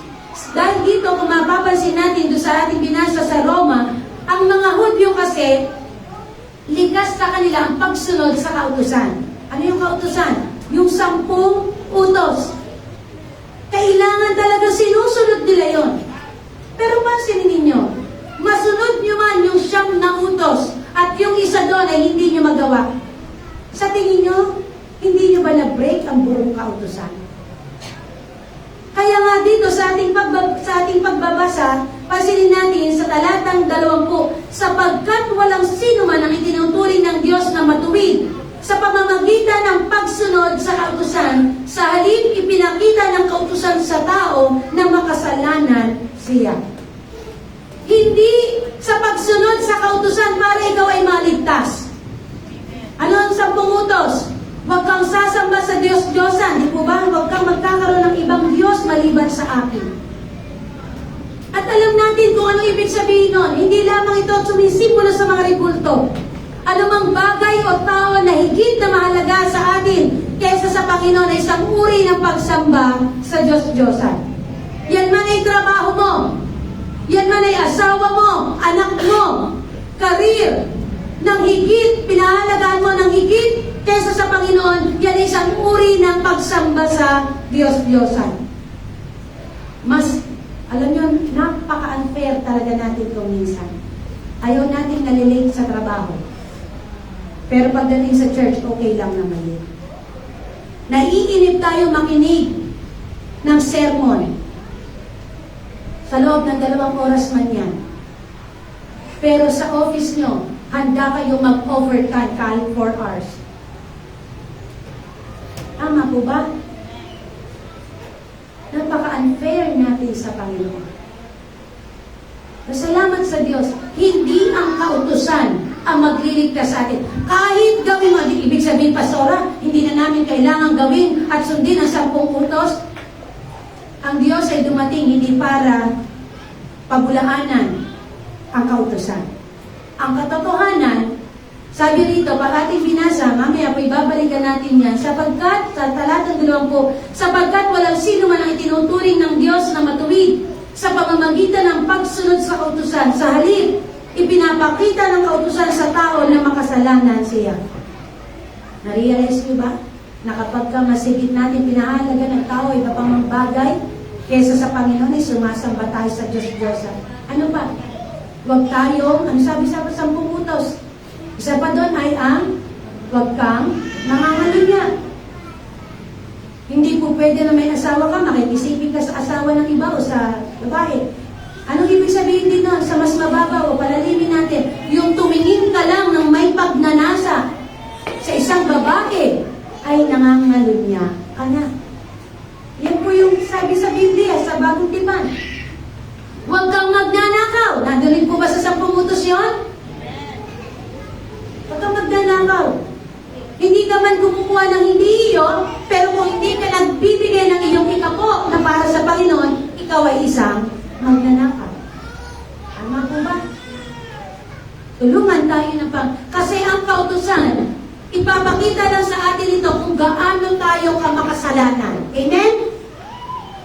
Dahil dito, kung mapapansin natin doon sa ating binasa sa Roma, ang mga Hudyo kasi, likas sa kanila ang pagsunod sa kautusan. Ano yung kautusan? Yung 10 utos. Kailangan talaga sinusunod nila yon. Pero pansinin ninyo, masunod nyo man yung 9 na utos at yung isa doon ay hindi nyo magawa. Sa tingin nyo, hindi nyo ba na-break ang buong kautusan? Kaya nga dito sa ating pagbabasa, pansinin natin sa talatang 20, sapagkat walang sino man ang itinuturing ng Diyos na matuwid sa pamamagitan ng pagsunod sa kautusan, sa halip ipinakita ng kautusan sa tao na makasalanan siya. Hindi sa pagsunod sa kautusan para ikaw ay maligtas. Ano ang 10 utos? Huwag kang sasamba sa Diyos-Diyosan. Di po ba? Huwag kang magkakaroon ng ibang Diyos maliban sa akin. At At alam natin kung ano ibig sabihin nun. Hindi lamang ito sumisimbolo sa mga ribulto. Anumang bagay o tao na higit na mahalaga sa atin kaysa sa Panginoon ay isang uri ng pagsamba sa Diyos-Diyosan. Yan man ay trabaho mo, yan man ay asawa mo, anak mo, karir, ng higit, pinahalagaan mo ng higit kaysa sa Panginoon, yan ay isang uri ng pagsamba sa Diyos-Diyosan. Mas, alam nyo, napaka-unfair talaga natin kung minsan. Ayaw natin nalilate sa trabaho. Pero pagdating sa church, okay lang naman yun. Naiinip tayo makinig ng sermon. Sa loob ng 2 oras man yan. Pero sa office nyo, handa kayo mag-overtime kahit 4 hours. Tama po ba? Napaka-unfair natin sa Panginoon. Salamat sa Diyos, hindi ang kautusan ang magliligtas sa atin. Kahit gawin mo, ibig sabihin, Pastora, hindi na namin kailangan gawin at sundin ang 10 utos. Ang Diyos ay dumating hindi para pabulaanan ang kautusan. Ang katotohanan, sabi rito, pag ating binasa, mamaya po ibabalikan natin yan, sapagkat, sa talatang 20, sapagkat walang sino man ang itinuturing ng Diyos na matuwid sa pamamagitan ng pagsunod sa kautusan. Sa halip, ipinapakita ng kautusan sa tao na makasalanan siya. Na-realize niyo ba? Na kapag ka masigit natin pinahalaga ng tao, iba pang mga bagay, kesa sa Panginoon ay sumasamba tayo sa Diyos-Diyosan. Ano ba? Huwag tayong, ano sabi sa 10 utos? Isa pa doon ay ang huwag kang nangangalunya. Hindi po pwede na may asawa ka, makikisipin ka sa asawa ng iba o sa babae. Anong ibig sabihin din nun? Sa mas mababaw o palalimin natin, yung tumingin ka lang ng may pagnanasa sa isang babae ay nangangalunya ka na. Yan po yung sabi sa Biblia, sa Bagong Tipan. Huwag kang magnanakaw. Nandun po ba sa 10 utos yun? Huwag kang magnanakaw. Hindi ka man kumukuha ng hindi iyo, pero kung hindi ka nagbibigay ng iyong ikapo na para sa Panginoon, ikaw ay isang magnanakaw. Tama po ba? Tulungan tayo ng kasi ang kautusan, ipapakita lang sa atin ito kung gaano tayo kamakasalanan. Amen?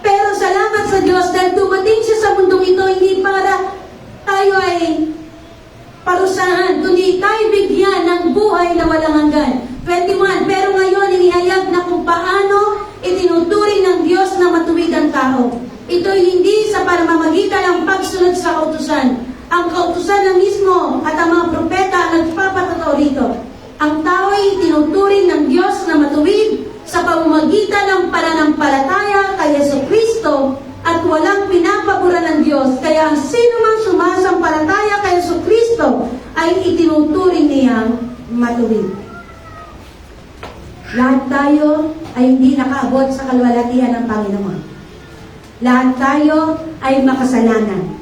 Pero salamat sa Diyos dahil dumating siya sa mundong ito hindi para tayo ay parusahan, kundi tayo bigyan ng buhay na walang hanggan. 21, pero ngayon inihayag na kung paano itinuturing ng Diyos na matuwid ang tao. Ito'y hindi sa pamamagitan ng pagsunod sa kautusan. Ang kautusan na mismo at ang mga propeta ang nagpapatotoo rito. Ang tao ay tinuturing ng Diyos na matuwid sa pamamagitan ng pananampalataya kay Jesucristo at walang pinapabura ng Diyos. Kaya ang sino mang sumasampalataya kay Jesucristo ay itinuturing niyang matuwid. Lahat tayo ay hindi nakaabot sa kalwalatian ng Panginoon. Lahat tayo ay makasalanan.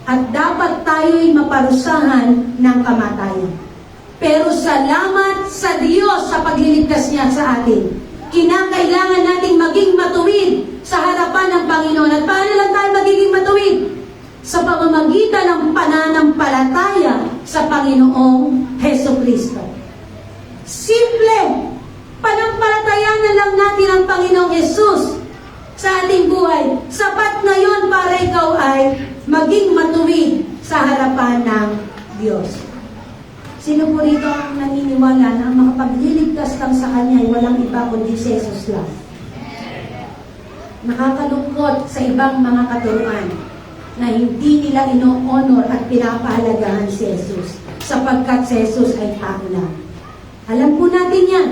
At dapat tayo'y maparusahan ng kamatayan. Pero salamat sa Diyos sa pagliligtas niya sa atin. Kinakailangan nating maging matuwid sa harapan ng Panginoon. At paano lang tayo magiging matuwid? Sa pamamagitan ng pananampalataya sa Panginoong Jesucristo. Simple! Panampalatayanan lang natin ang Panginoong Jesus sa ating buhay. Sapat na yun para ikaw ay maging matuwid sa harapan ng Diyos. Sino po rito ang naniniwala na ang makapagliligtas lang sa Kanya ay walang iba kundi si Jesus lang? Nakakalungkot sa ibang mga katuruan na hindi nila ino-honor at pinapahalagahan si Jesus sapagkat si Jesus ay tao lang. Alam po natin yan.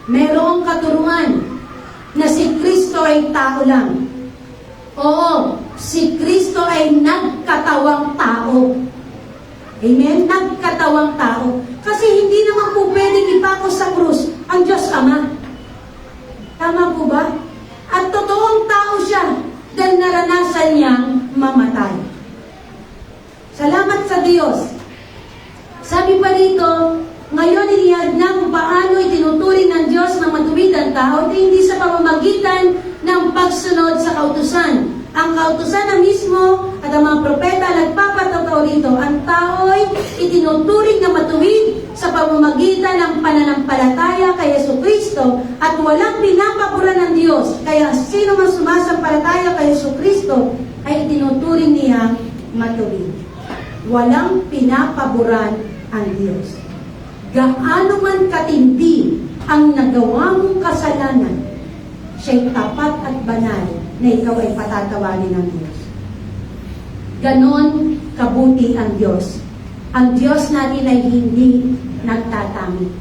Merong katuruan na si Kristo ay tao lang. Oo, si Kristo ay nagkatawang tao. Amen? Nagkatawang tao. Kasi hindi naman po pwedeng ipako sa krus ang Diyos Ama. Tama po ba? At totoong tao siya dahil naranasan niyang mamatay. Salamat sa Diyos. Sabi pa rito, ngayon inihag na kung paano itinuturing ng Diyos na matuwid ang tao at hindi sa pamamagitan ng pagsunod sa kautusan. Ang kautusan na mismo at ang mga propeta nagpapatotoo rito, ang tao'y itinuturing na matuwid sa pamamagitan ng pananampalataya kay Jesucristo at walang pinapaboran ng Diyos. Kaya sino man sumasampalataya kay Jesucristo ay itinuturing niya matuwid. Walang pinapaboran ang Diyos. Gaano man katindi ang nagawa mong kasalanan, siya'y tapat at banal na ikaw ay patatawarin ng Diyos. Ganon kabuti ang Diyos. Ang Diyos natin ay hindi nagtatangi.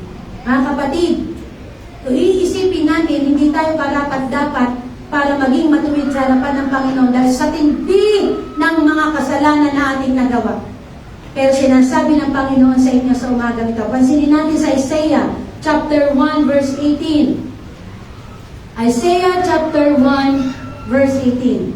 Mga kapatid, kung iisipin natin, hindi tayo karapat-dapat para maging matuwid sa harapan ng Panginoon dahil sa tindi ng mga kasalanan na ating nagawa. Pero sinasabi ng Panginoon sa inyo sa umagang ito. Pansinin natin sa Isaiah chapter 1 verse 18. Isaiah chapter 1 verse 18.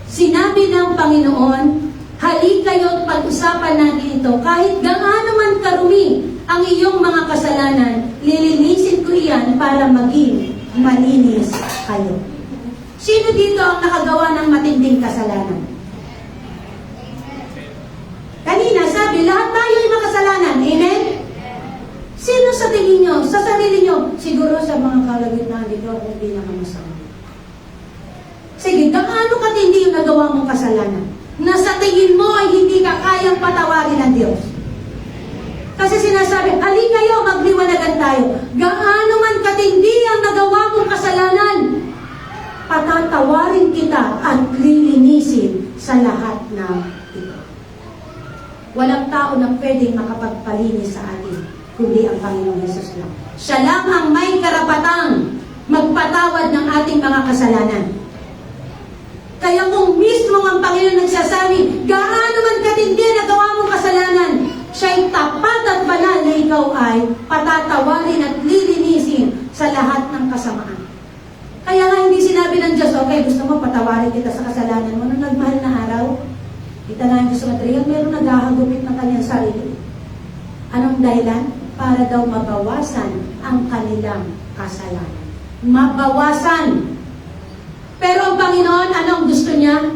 Sinabi ng Panginoon, halik kayo at pag-usapan natin ito. Kahit gaano man karumi ang iyong mga kasalanan, lilinisin ko iyan para maging malinis kayo. Sino dito ang nakagawa ng matinding kasalanan? Kanina sabi, lahat tayo ay makasalanan. Amen? Sino sa tingin nyo, sa sarili nyo? Siguro sa mga kalagitnaan dito, hindi na kamasama. Sige, gaano katindi yung nagawa mong kasalanan? Na sa tingin mo ay hindi ka kayang patawarin ng Diyos. Kasi sinasabi, alin kayo, magliwanagan tayo. Gaano man katindi ang nagawa mong kasalanan, patatawarin kita at lilinisin sa lahat ng ito. Walang tao na pwedeng makapagpalinis sa atin, kundi ang Panginoong Hesus lang. Siya lang ang may karapatang magpatawad ng ating mga kasalanan. Kaya kung mismo ang Panginoon nagsasabi, gaano man katindi na gawa mong kasalanan, siya'y tapat at banal na ikaw ay patatawarin at lilinisin sa lahat ng kasamaan. Kaya nga hindi sinabi ng Diyos, okay, gusto mo patawarin kita sa kasalanan mo nung nagmahal na araw? Kita na yung sa material, meron naghahagupit ng kanyang sarili. Anong dahilan? Para daw mabawasan ang kanilang kasalanan. Mabawasan. Pero ang Panginoon, anong gusto niya?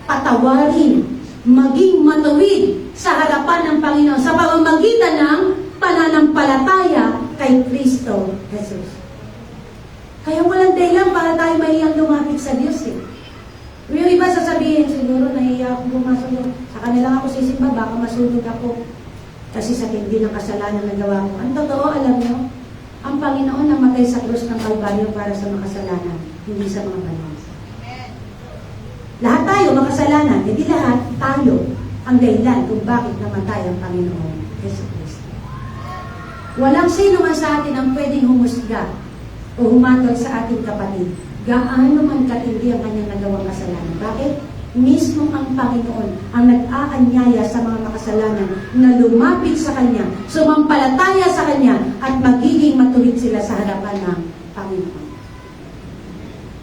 Patawarin, maging matuwid sa harapan ng Panginoon sa pamamagitan ng pananampalataya kay Kristo Jesus. Kaya walang dahilan para tayo mahiyang lumapit sa Diyos eh. Yung iba sasabihin, siguro nahiya ako pumasok yun. Sa kanila ako sisimba, baka masunog ako. Kasi sa tindi ng kasalanan na gawa ko. Ang totoo, alam nyo, ang Panginoon namatay sa krus ng Kalbaryo para sa makasalanan, hindi sa mga banal. Lahat tayo makasalanan, hindi lahat tayo ang dahilan kung bakit namatay ang Panginoon Jesus Cristo. Walang sino man sa atin ang pwedeng humusga o humatol sa ating kapatid. Gaano man katindi ang kanyang nagawang kasalanan. Bakit? Mismo ang Panginoon ang nag-aanyaya sa mga makasalanan na lumapit sa Kanya, sumampalataya sa Kanya, at magiging matuwid sila sa harapan ng Panginoon.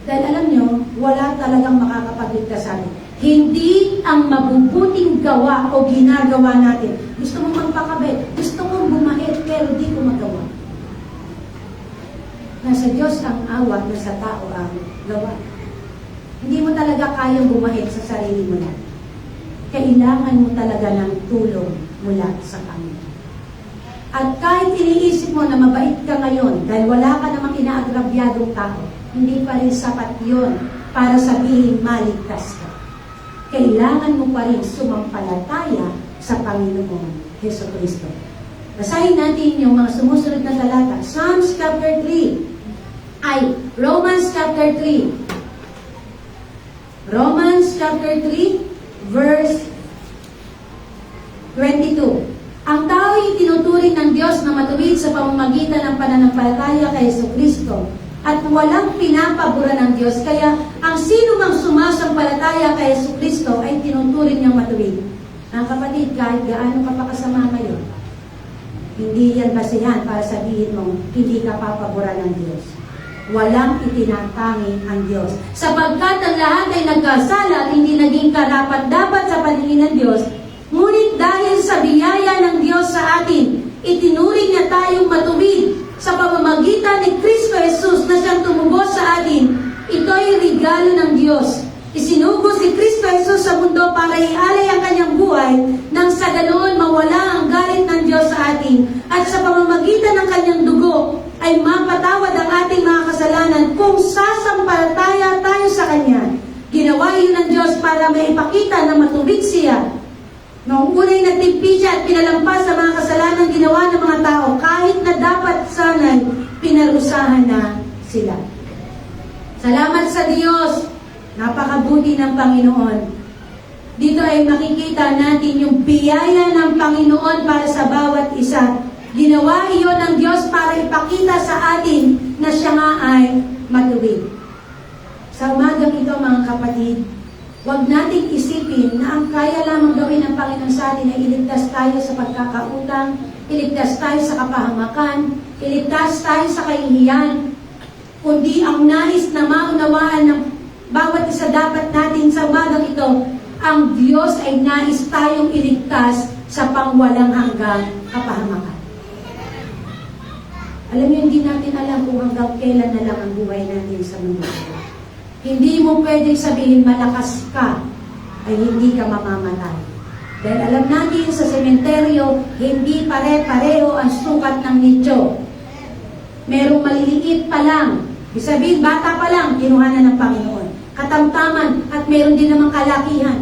Dahil alam nyo, wala talagang makakapagligtas sa atin. Hindi ang mabubuting gawa o ginagawa natin. Gusto mong magpakabit, gusto mong bumait, pero di ko magawa. Nasa Diyos ang awa, nasa tao ang gawa. Hindi mo talaga kayang bumait sa sarili mo lang. Kailangan mo talaga ng tulong mula sa Panginoon. At kahit iniisip mo na mabait ka ngayon, dahil wala ka namang inaagrabyadong tao, hindi pa rin sapat yun para sabihin maligtas ka. Kailangan mo pa rin sumampalataya sa Panginoon Hesus Kristo. Basahin natin yung mga sumusunod na talata. Psalms chapter 3. Romans chapter 3. Romans chapter 3, verse 22. Ang tao ay tinuturing ng Diyos na matuwid sa pamamagitan ng pananampalataya kay Jesucristo at walang pinapaboran ng Diyos. Kaya ang sino mang sumasampalataya kay Jesucristo ay tinuturing niyang matuwid. Ang kapatid, kahit gaano ka pa kasama ngayon, hindi yan basihan para sabihin mo, hindi ka papaboran ng Diyos. Walang itinatangi ang Diyos. Sapagkat ang lahat ay nagkasala at hindi naging karapat-dapat sa paningin ng Diyos, ngunit dahil sa biyaya ng Diyos sa atin, itinuring niya tayong matuwid sa pamamagitan ni Kristo Jesus na siyang tumubos sa atin, Ito'y regalo ng Diyos. Isinugo si Kristo Jesus sa mundo para ialay ang kanyang buhay nang sa ganoon mawala ang galit ng Diyos sa atin at sa pamamagitan ng kanyang dugo ay mapatawad ang ating mga kasalanan kung sasampalataya tayo sa Kanya. Ginawa yun ng Diyos para maipakita na matubig siya. Noong una'y nagtimpi siya at pinalampas sa mga kasalanan ginawa ng mga tao kahit na dapat sana'y pinarusahan na sila. Salamat sa Diyos! Napakabuti ng Panginoon. Dito ay makikita natin yung biyaya ng Panginoon para sa bawat isa. Ginawa iyon ng Diyos para ipakita sa atin na siya nga ay matubig. Sa umagang ito mga kapatid, huwag nating isipin na ang kaya lamang gawin ng Panginoon sa atin ay iligtas tayo sa pagkakautang, iligtas tayo sa kapahamakan, iligtas tayo sa kahihiyan, kundi ang nais na maunawaan ng bawat isa dapat natin sa umagang ito, ang Diyos ay nais tayong iligtas sa pangwalang hanggang kapahamakan. Alam niyo, hindi natin alam kung hanggang kailan na lang ang buhay natin sa mundo. Hindi mo pwedeng sabihin malakas ka ay hindi ka mamamatay. Dahil alam natin sa sementeryo, hindi pare-pareho ang sukat ng nicho. Merong maliliit pa lang. Ibig sabihin, bata pa lang, kinuhanan ng Panginoon. Katamtaman at meron din namang kalakihan.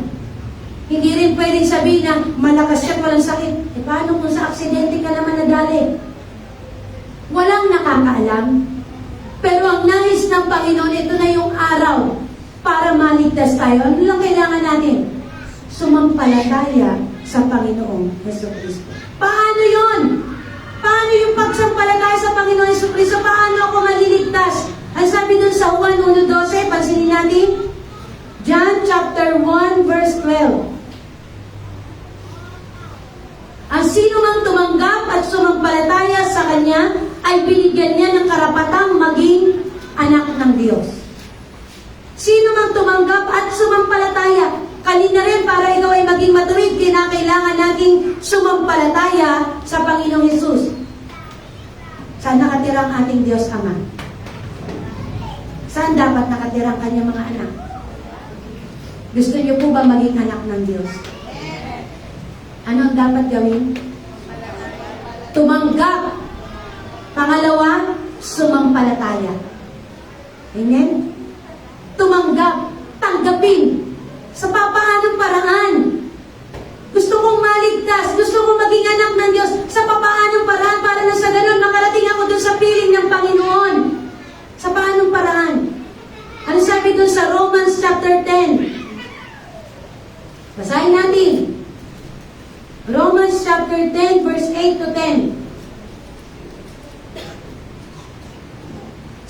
Hindi rin pwedeng sabihin na malakas siya at walang sakit. E paano kung sa aksidente ka naman nadali? Walang nakakaalam. Pero ang nais ng Panginoon, ito na yung araw para maligtas tayo. Ano lang kailangan natin? Sumampalataya sa Panginoong Jesucristo. Paano yun? Paano yung pagsampalataya sa Panginoong Jesucristo? Paano ako maliligtas? Ang sabi dun sa Juan 1:12, pansinin natin. John chapter 1 verse 12. Ang sino mang tumanggap at sumampalataya sa Kanya ay binigyan niya ng karapatang maging anak ng Diyos. Sino mang tumanggap at sumampalataya, kanina rin para ikaw ay maging matuwid, kinakailangan nating sumampalataya sa Panginoong Hesus. Saan nakatira ang ating Diyos Ama? Saan dapat nakatira ang kanyang mga anak? Gusto niyo po ba maging anak ng Diyos? Ano ang dapat gawin? Tumanggap. Pangalawa, sumampalataya. Amen? Tumanggap. Tanggapin. Sa papaanong paraan? Gusto kong maligtas. Gusto kong maging anak ng Diyos. Sa papaanong paraan para na sa ganun makarating ako dun sa piling ng Panginoon. Sa paanong paraan? Ano sabi dun sa Romans chapter 10? Basahin natin. Romans chapter 10 verse 8 to 10.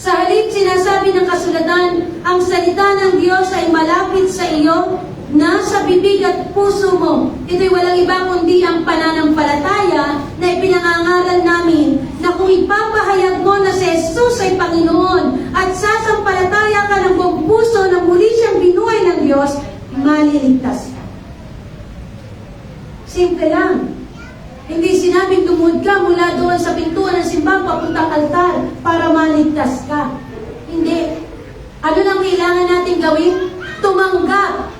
Sa halip sinasabi ng kasulatan, ang salita ng Diyos ay malapit sa iyo, nasa bibig at puso mo. Ito'y walang iba kundi ang pananampalataya na ipinangangaral namin na kung ipapahayag mo na si Jesus ay Panginoon at sasampalataya ka ng buong puso na muli siyang binuhay ng Diyos, maliligtas ka. Simple lang. Hindi sinabing tumuhod ka mula doon sa pintuan ng simbahan papuntang altar para maligtas ka. Hindi. Ano lang kailangan natin gawin? Tumanggap.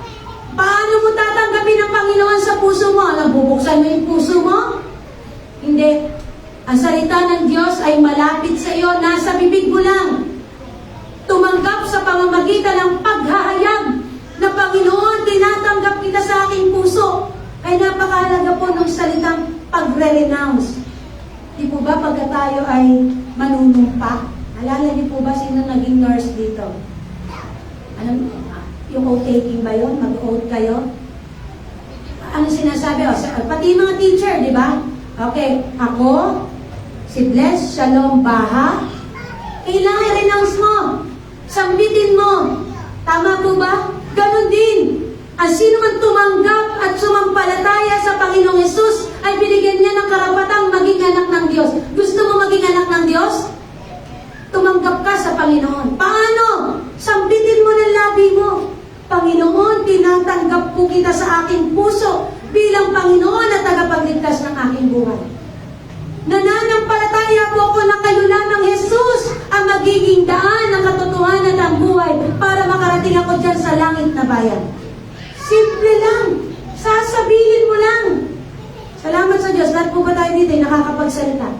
Paano mo tatanggapin ang Panginoon sa puso mo? Nabubuksan mo yung puso mo? Hindi. Ang salita ng Diyos ay malapit sa iyo, nasa bibig mo lang. Tumanggap sa pamamagitan ng paghahayag na Panginoon, tinatanggap kita sa aking puso. Ay napakahalaga po ng salitang pagre-renounce. Di po ba pagka tayo ay manunumpa? Alala niyo po ba sino naging nurse dito? Yung oath-taking ba yun? Mag-oath kayo? Ano sinasabi? Pati yung mga teacher, di ba? Okay, ako, si Bless Shalom Baha, kailangan i-renounce mo. Sambitin mo. Tama po ba? Ganon din. Ang sino man tumanggap at sumampalataya sa Panginoong Hesus ay binigyan niya ng karapatang maging anak ng Diyos. Gusto mo maging anak ng Diyos? Tumanggap ka sa Panginoon. Paano? Sambitin mo ng labi mo. Panginoon, tinatanggap po kita sa aking puso bilang Panginoon at tagapagligtas ng aking buhay. Nananampalataya po ako na kayo lamang, Jesus, ang magiging daan ng katotohanan ng buhay darating ako dyan sa langit na bayan. Simple lang. Sasabihin mo lang. Salamat sa Diyos. Lahat po ba tayo dito ay nakakapagsalita?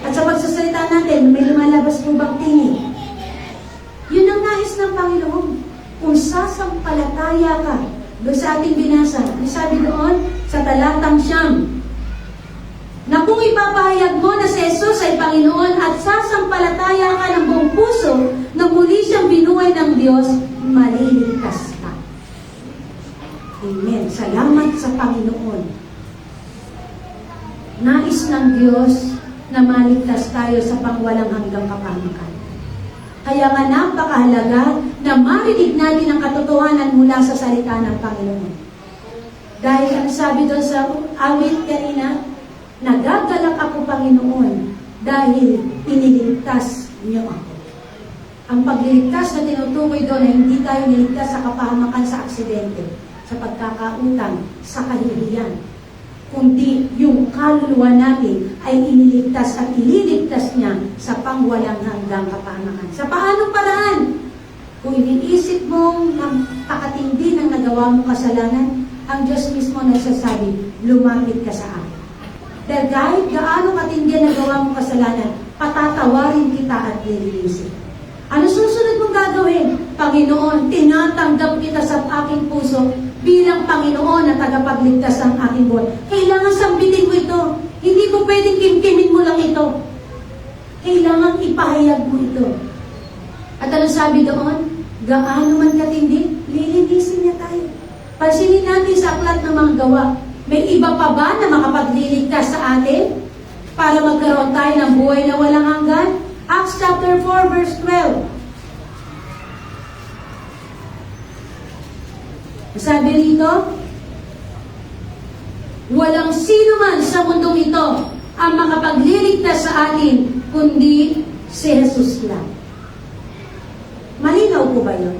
At sa pagsasalita natin, may lumalabas po bang tinig? Yun ang nais ng Panginoon. Kung sasampalataya ka, doon sa ating binasa, sabi doon, sa talatang 9, na kung ipapahayag mo na si Jesus ay Panginoon at sasampalataya ka ng buong puso na muli siyang binuhay ng Diyos, maliligtas ka. Amen. Salamat sa Panginoon. Nais ng Diyos na maligtas tayo sa pangwalang hanggang kapamakan. Kaya nga napakahalaga na marinig natin ang katotohanan mula sa salita ng Panginoon. Dahil ang sabi doon sa awit kanina, nagagalak ako, Panginoon, dahil iniligtas niyo ako. Ang pagliligtas na tinutukoy doon ay hindi tayo niligtas sa kapahamakan sa aksidente, sa pagkakautang, sa kahihiyan, kundi yung kaluluwa natin ay iniligtas at ililigtas niya sa pangwalang hanggang kapahamakan. Sa paanong paraan? Kung iniisip mong napakatindi ng nagawa mong kasalanan, ang Diyos mismo nagsasabi, lumapit ka sa akin. Dahil kahit gaano katindi ang nagawa mong kasalanan, patatawarin kita at lilinisin. Ano susunod mong gagawin? Panginoon, tinatanggap kita sa aking puso bilang Panginoon na tagapagligtas ng aking buhay. Kailangan sambitin mo ito. Hindi mo pwedeng kimkimin mo lang ito. Kailangan ipahayag mo ito. At ano sabi doon? Gaano man katindi, lilinisin niya tayo. Pansinin natin sa aklat ng mga gawa. May iba pa ba na makapagliligtas sa atin para magkaroon tayo ng buhay na walang hanggan? Acts chapter 4 verse 12. Sabi rito, walang sino man sa mundong ito ang makapagliligtas sa atin kundi si Jesus lang. Malinaw po ba yun?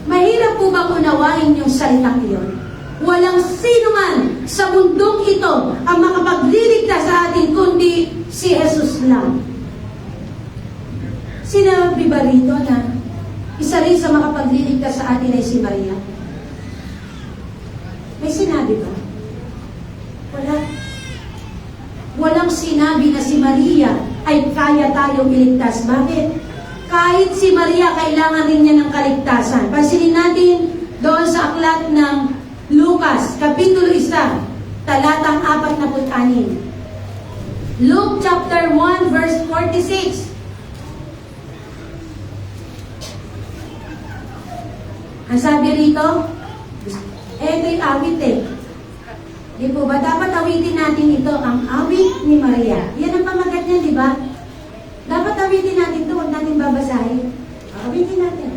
Mahirap po ba unawain yung salitang iyon? Walang sino man sa mundong ito ang makapagliligtas sa atin kundi si Jesus lang. Sinabi ba rito na isa rin sa makapagliligtas sa atin ay si Maria? May sinabi ba? Wala. Walang sinabi na si Maria ay kaya tayong iligtas. Bakit? Kahit si Maria, kailangan rin niya ng kaligtasan. Pansinin natin doon sa aklat ng Lucas, Kapitulo 1, talatang 46. Luke chapter 1, verse 46. Ang sabi rito, ito'y awit eh. Di po ba? Dapat awitin natin ito, ang awit ni Maria. Yan ang pamagat niya, di ba? Dapat awitin natin ito, huwag natin babasahin. Awitin natin.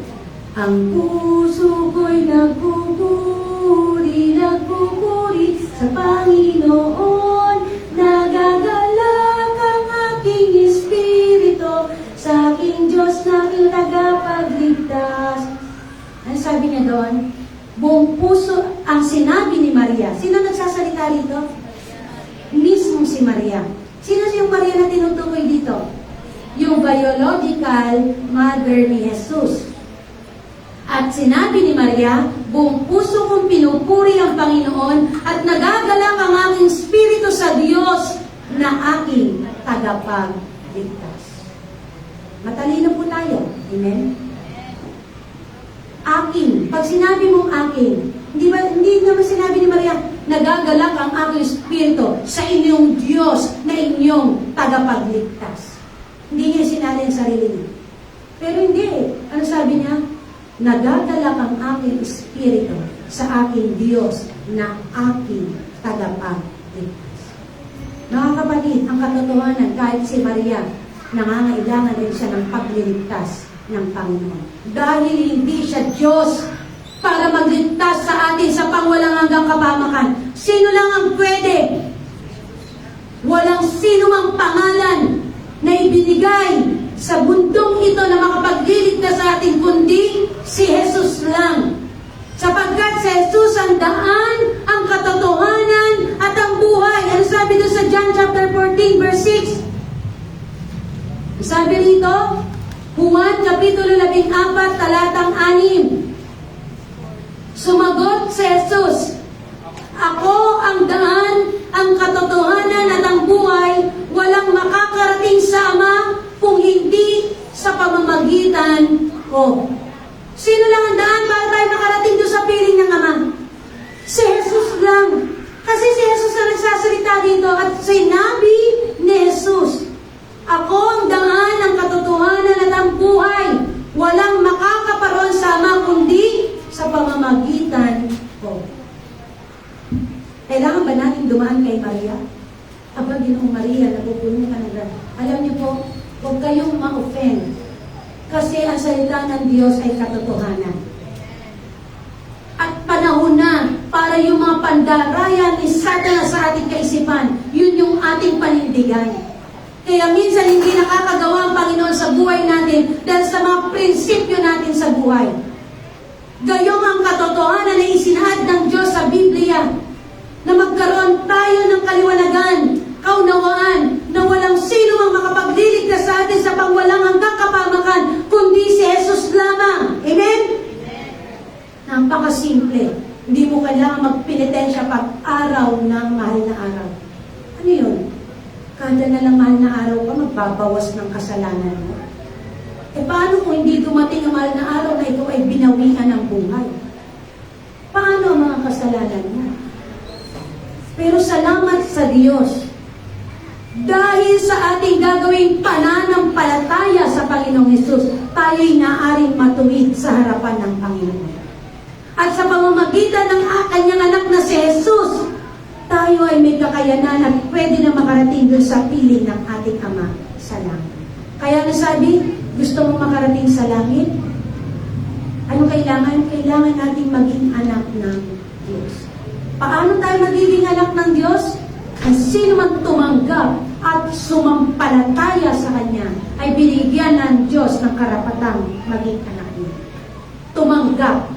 Ang puso ko'y nagpupuri sa Panginoon. Nagagalak ang aking espiritu sa aking Diyos na tagapagligtas. Ano sabi niya doon? Buong puso ang sinabi ni Maria. Sino nagsasalita rito? Mismo si Maria. Sino yung Maria na tinutukoy dito? Yung biological mother ni Jesus. At sinabi ni Maria, buong puso kong pinupuri ang Panginoon at nagagalak ang aking espiritu sa Diyos na aking tagapagligtas. Matalino po tayo. Amen? Aking. Pag sinabi mong aking, hindi naman sinabi ni Maria, nagagalak ang aking espiritu sa inyong Diyos na inyong tagapagligtas. Hindi niya sinabi ang sarili niya. Pero hindi. Ano sabi niya? Nagagalak ang aking espiritu sa aking Diyos na aking tagapagligtas. Mga kapatid, ang katotohanan, kahit si Maria, nangangailangan rin siya ng pagliligtas ng Panginoon. Dahil hindi siya Diyos para magligtas sa atin sa pangwalang hanggang kapamakan. Sino lang ang pwede? Walang sino mang pangalan na ibinigay sa bundong ito na makapagliligtas sa atin kundi si Jesus lang. Sapagkat si Jesus ang daan, ang katotohanan at ang buhay. Ano sabi doon sa John chapter 14 verse 6? Sabi rito, who Juan Kapitulo 14, talatang 6. Sumagot si Jesus, "Ako ang daan, ang katotohanan at ang buhay. Walang makakarating sa Ama kung hindi sa pamamagitan ko." Sino lang ang daan para tayo makarating doon sa piling ng Ama? Si Jesus lang. Kasi si Jesus na nagsasalita dito at sinabi ni Jesus, "Ako ang daan, ang katotohanan at ang buhay. Walang makakaparoon sa Ama kundi sa pamamagitan ko." Kailangan ba natin dumaan kay Maria? Aba, Ginoong Maria, napupuno ka ng grasya. Alam niyo po, huwag kayong ma-offend. Kasi ang salita ng Diyos ay katotohanan. At panahon na para yung mga pandarayan ni Satanas sa ating kaisipan, yun yung ating panindigan. Kaya minsan hindi nakakagawa ang Panginoon sa buhay natin dahil sa mga prinsipyo natin sa buhay. Gayong ang katotohanan na isinaad ng Diyos sa Biblia, na magkaroon tayo ng kaliwanagan, kaunawaan, na walang sino ang makapagliligtas sa atin sa pangwalang hanggang kapamakan, kundi si Jesus lamang. Amen? Napakasimple. Hindi mo kailangan magpinitensya pag araw ng mahal na araw. Ano yun? Kada na lang mahal na araw ka, magbabawas ng kasalanan mo. E paano kung hindi dumating ang mahal na araw na ikaw ay binawian ng buhay? Paano ang mga kasalanan mo? Pero salamat sa Diyos. Dahil sa ating gagawing pananampalataya sa Panginoong Hesus, tayo'y naaring matuwid sa harapan ng Panginoon. At sa pamamagitan ng kanyang anak na si Jesus, tayo ay may kakayanan at pwede na makarating doon sa piling ng ating Ama sa langit. Kaya nasabi, gusto mong makarating sa langit? Ano kailangan? Kailangan nating maging anak ng Diyos. Paano tayo magiging anak ng Diyos? Ang sino man tumanggap at sumampalataya sa Kanya ay binigyan ng Diyos ng karapatang maging anak niya. Tumanggap.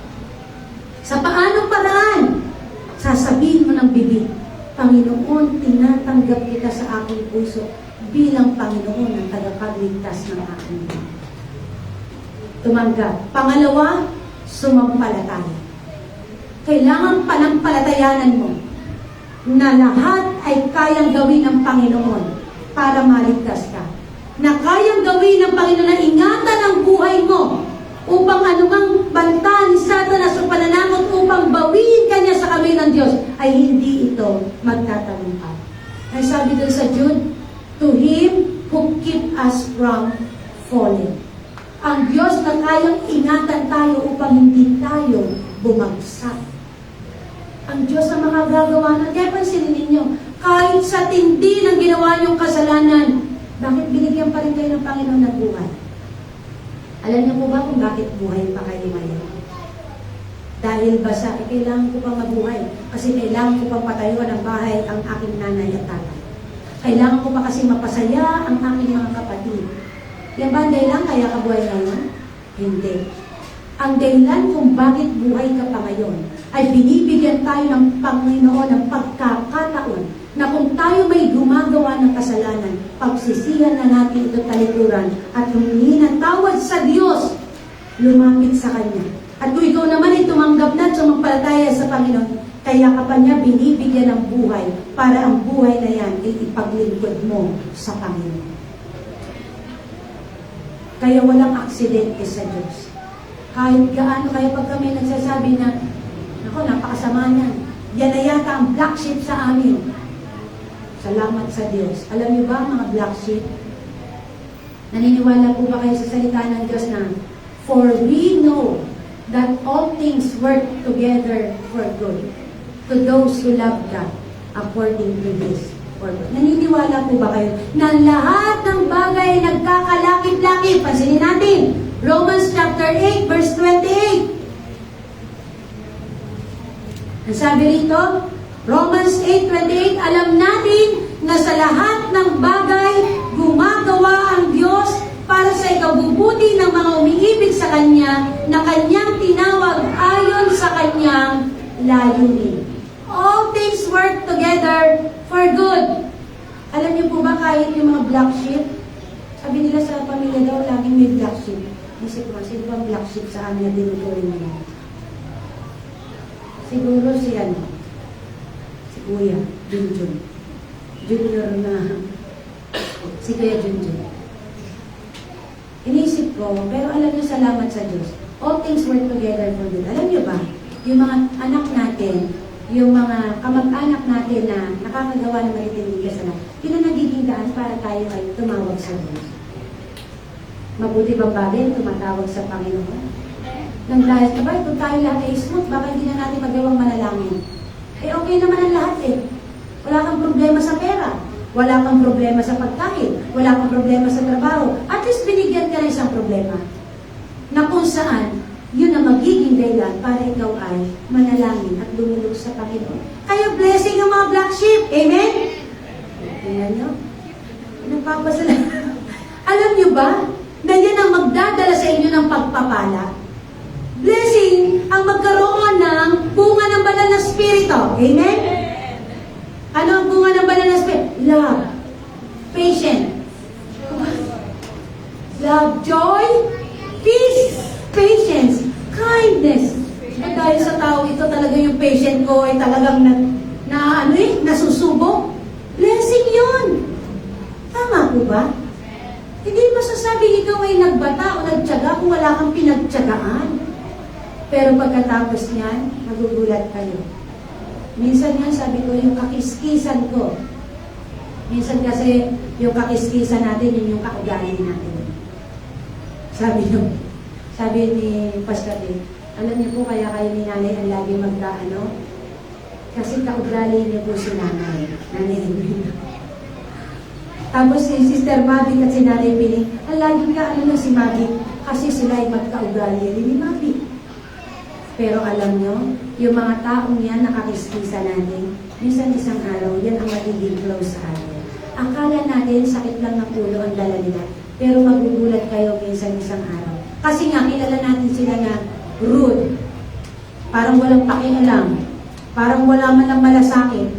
Sa paanong paraan? Sasabihin mo ng bibig, "Panginoon, tinatanggap kita sa aking puso bilang Panginoon ang tagapagligtas ng aking buhay." Tumanggap. Pangalawa, sumampalataya. Kailangan panampalatayanan mo na lahat ay kayang gawin ng Panginoon para maligtas ka. Na kayang gawin ng Panginoon na ingatan ang buhay mo upang anumang banta ni Satanas o pananakot upang bawiin ka niya sa kamay ng Diyos ay hindi ito magtatagumpay. Ay sabi doon sa Jude, "To Him who keep us from falling." Ang Diyos na kayang ingatan tayo upang hindi tayo bumagsak. Ang Diyos na makagagawa na. Kaya pansinin ninyo, kahit sa tindi ng ginawa niyong kasalanan, bakit binigyan pa rin kayo ng Panginoon ng buhay? Alam niyo po ba kung bakit buhay pa kayo ngayon? Dahil ba sa, kailangan ko pang mabuhay kasi kailangan ko pang patayuan ang bahay ang aking nanay at tatay. Kailangan ko pa kasi mapasaya ang aking mga kapatid. Yan ba ang dahilan kaya ka buhay ngayon? Hindi. Ang dahilan kung bakit buhay ka pa ngayon ay binibigyan tayo ng Panginoon ng pagkakataon na kung tayo may gumagawa ng kasalanan, pagsisihan na natin ito talikuran at humingi ng tawad sa Diyos, lumapit sa Kanya. At kung ikaw naman ay tumanggap na at sumampalataya sa Panginoon, kaya ka pa niya binibigyan ng buhay para ang buhay na yan ay ipaglingkod mo sa Panginoon. Kaya walang aksidente sa Diyos. Kahit gaano, kaya pag kami nagsasabi na, ako, napakasama niyan. Yan na yata ang black sheep sa amin. Salamat sa Diyos. Alam niyo ba, mga black sheep? Naniniwala po ba kayo sa salita ng Diyos na, "For we know that all things work together for good to those who love God according to His purpose." Naniniwala po ba kayo na lahat ng bagay ay nagkakalakip-lakip? Pansinin natin. Romans chapter 8, verse 28. Ang sabi rito, Romans 8:28, alam natin na sa lahat ng bagay, gumagawa ang Diyos para sa ikabubuti ng mga umiibig sa Kanya na Kanyang tinawag ayon sa Kanyang layunin. All things work together for good. Alam niyo po ba kahit yung mga black sheep, Sabi nila sa pamilya daw, laging may black sheep. Isip ko, sino bang black sheep sa amin na tinuturing nila? Siguro si si Kuya, Junjun. Junior na, si Kuya Junjun. Inisip ko, pero alam niyo, salamat sa Diyos. All things work together for good. Alam niyo ba, yung mga anak natin, yung mga kamag-anak natin na nakakagawa ng malitinding kasalanan, yun ang nagiging daan para tayo ay tumawag sa Diyos. Mabuti bang bagay tumatawag sa Panginoon? Nang dahil, sabay, kung tayo lahat ay smooth, baka hindi na natin magawang manalangin. Okay naman ang lahat Wala kang problema sa pera. Wala kang problema sa pagkain. Wala kang problema sa trabaho. At least binigyan ka ng isang problema. Na kung saan, yun ang magiging dahilan para ikaw ay manalangin at lumulog sa Panginoon. Kaya blessing ang mga black sheep. Amen? Tingnan nyo. Nagpapasalamat. Alam nyo ba, na yan ang magdadala sa inyo ng pagpapala? Blessing ang magkaroon ng bunga ng banal na spirito. Amen? Ano ang bunga ng banal na spirito? Love. Patience. Love, joy, peace, patience, kindness. At dahil sa tao ito talaga yung patient ko ay talagang nasusubok. Blessing yun. Tama po ba? Hindi masasabing ikaw ay nagbata o nagtyaga kung wala kang pinagtyagaan. Pero pagkatapos niyan, magugulat kayo. Minsan nga sabi ko, yung kakiskisan ko. Minsan kasi yung kakiskisan natin, yun yung kaugali natin. Sabi ni Pastor D, alam niyo po kaya kayo ni nanay ang lagi magkaano? Kasi kaugali niyo po si nanay. Nanay Tapos si Sister Mavic at si Nanay Piling, ang lagi ka na si Mavic kasi sila ay magkaugali ni Mavic. Pero alam nyo, yung mga taong yan nakakiskisa natin, minsan isang araw, yan ang magiging close sa atin. Akala natin sakit lang ng ulo ang dala nila, pero magugulat kayo minsan isang araw. Kasi nga, kilala natin sila na rude, parang walang pakialam, parang wala man lang malasakit.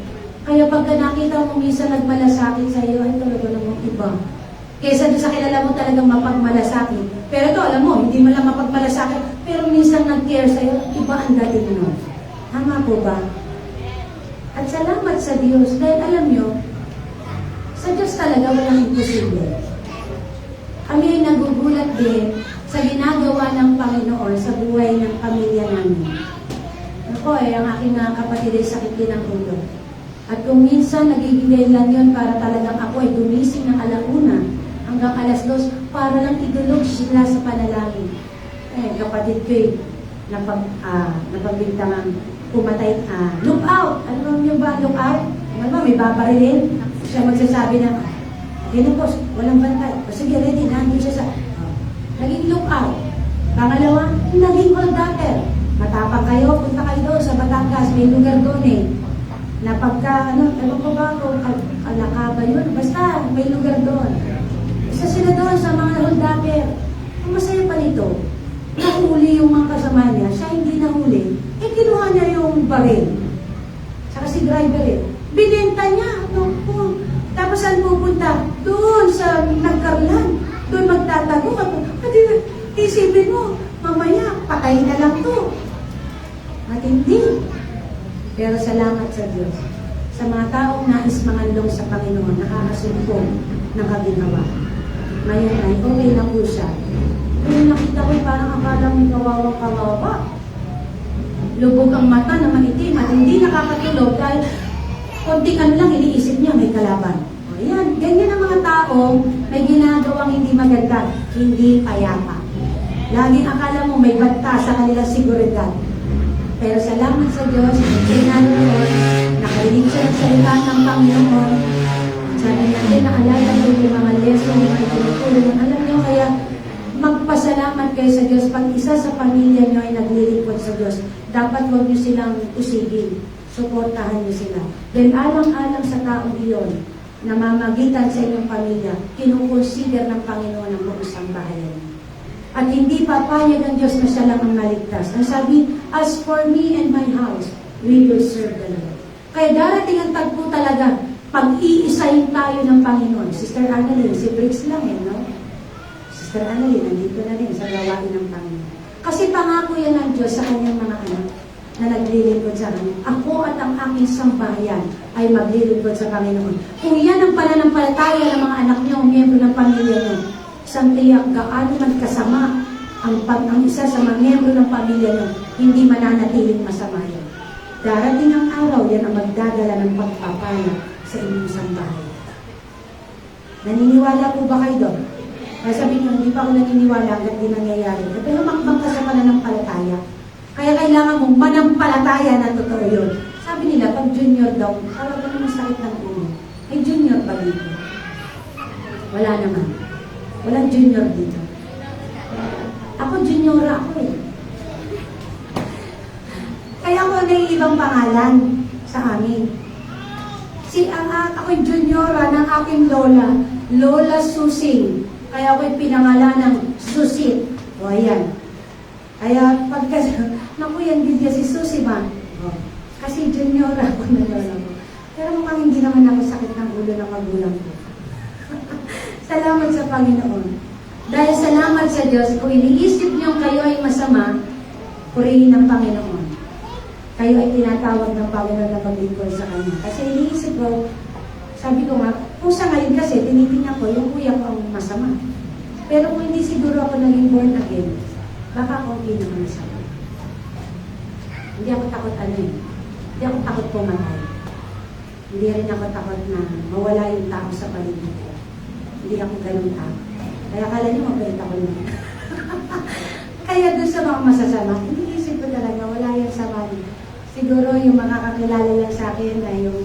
Kaya pagka nakita mo minsan nagmalasakit sa iyo, ay talaga namang iba. Kesa doon sa kilala mo talagang mapagmalasakit. Pero ito, alam mo, hindi mo lang mapagmalasakit, pero minsan nag-care sa'yo, iba ang dating mo. Tama po ba? At salamat sa Diyos, dahil alam nyo, sa Diyos talaga walang imposible. Kami ay nagugulat din sa ginagawa ng Panginoon sa buhay ng pamilya namin. Ako ang aking mga kapatid ay sakit din ang ulo. At kung minsan nagiging dahilan yun para talagang ako ay gumising ng alauna hanggang alas 2 para lang idulog sila sa panalangin. Kapatid ko napagbintangang pumatay, look out! Ano nyo ba, look out? Ano ba, may babarilin? Siya magsasabi na, okay na boss, walang bantay. O sige, ready, nandun siya sa, naging look out. Pangalawa, naging holdapper. Matapang kayo, punta kayo doon sa Batangas, may lugar doon na pagka, ewan ko ba kung Alakaba yun, basta may lugar doon. Isa sila doon sa mga holdapper. Ang masaya pa nito, nahuli yung mga kasama niya, siya hindi nahuli, kinuha niya yung baril. Saka si driver binenta niya. Tapos saan pupunta? Doon sa nagkarlan. Doon magtatago. Isipin mo, mamaya, patay na lang to. At hindi. Pero salamat sa Diyos. Sa mga taong nais mangalong sa Panginoon, nakakasumpong ng kaginawa. Ngayon ay okay na po siya. Pero nakita ko parang akala mo kawawa-kawawa. Lubog ang mata na maitim at hindi nakakatulog dahil konting lang iniisip niya may kalaban. O yan, ganyan ang mga taong may ginagawang hindi maganda, hindi payapa. Laging akala mo may banta sa kanilang seguridad. Pero salamat sa Diyos, pinanood, nakarinig siya ng salita ng Panginoon. Sabi natin, naalala ko yung mga lesson na itinutulong. Alam niyo, kaya magpasalamat kayo sa Diyos. Pag isa sa pamilya niyo ay naglilingkod sa Diyos, dapat huwag niyo silang usigin. Suportahan niyo sila. Dahil alang-alang sa taong iyon, namamagitan sa inyong pamilya, kinukonsider ng Panginoon ang mausang bahayan. At hindi papayag ang Diyos na siya lang ang maligtas. Ang sabi, as for me and my house, we will serve the Lord. Kaya darating ang tagpo talaga, pag-iisahin tayo tayo ng Panginoon. Sister Annalyn, si Briggs lang no? Sister Annalyn, nandito na rin sa gawain ng Panginoon. Kasi pangako yan ng Diyos sa kanyang mga anak na naglilingkod sa Kanya. Ako at ang aking sambahayan ay maglilingkod sa Panginoon. Kung yan ang pananampalataya ng mga anak niyo, miyembro ng pamilya niyo, isang tiyak gaano man kasama ang isa sa mga miyembro ng pamilya niyo, hindi mananatiling masama yan. Darating ang araw, yan ang magdadala ng pagpapala sa inyong sambahayan. Naniniwala po ba kayo doon? Kaya sabi niyo, hindi pa ako naniniwala hanggang di nangyayari. Pero makbang ka sa pananampalataya. Kaya kailangan mong manampalataya na totoo yun. Sabi nila, pag junior daw, talaga naman sakit ng ulo. May junior ba dito? Wala naman. Walang junior dito. Ako juniora ako eh. Kaya ako naiibang pangalan sa amin. Ako'y juniora ng aking lola, Lola Susing. Kaya ako'y pinangalan ng Susit. O ayan. Kaya pagka, naku yan din si Susi ba? Oh. Kasi junior ako na lola ko. Pero mukhang hindi naman ako sakit ng ulo ng magulang ko. Salamat sa Panginoon. Dahil salamat sa Diyos, kung iniisip niyo kayo ay masama, purihin ng Panginoon. Kayo ay tinatawag ng Panginoon na maglingkod sa Kanya. Kasi iniisip ko, sabi ko nga, kung sa ngayon kasi, tinitingnan ko, yung kuya ko ang masama. Pero kung hindi siguro ako naging born again, baka ako pinakamasama. Hindi ako takot Hindi ako takot pumatay. Hindi rin ako takot na mawala yung tao sa paligid ko. Hindi ako ganun tao. Kaya akala niyo mabait ako naman. Kaya doon sa mga masasama, iniisip ko talaga, wala yung sama niyo. Siguro yung makakakilala lang sa akin na yung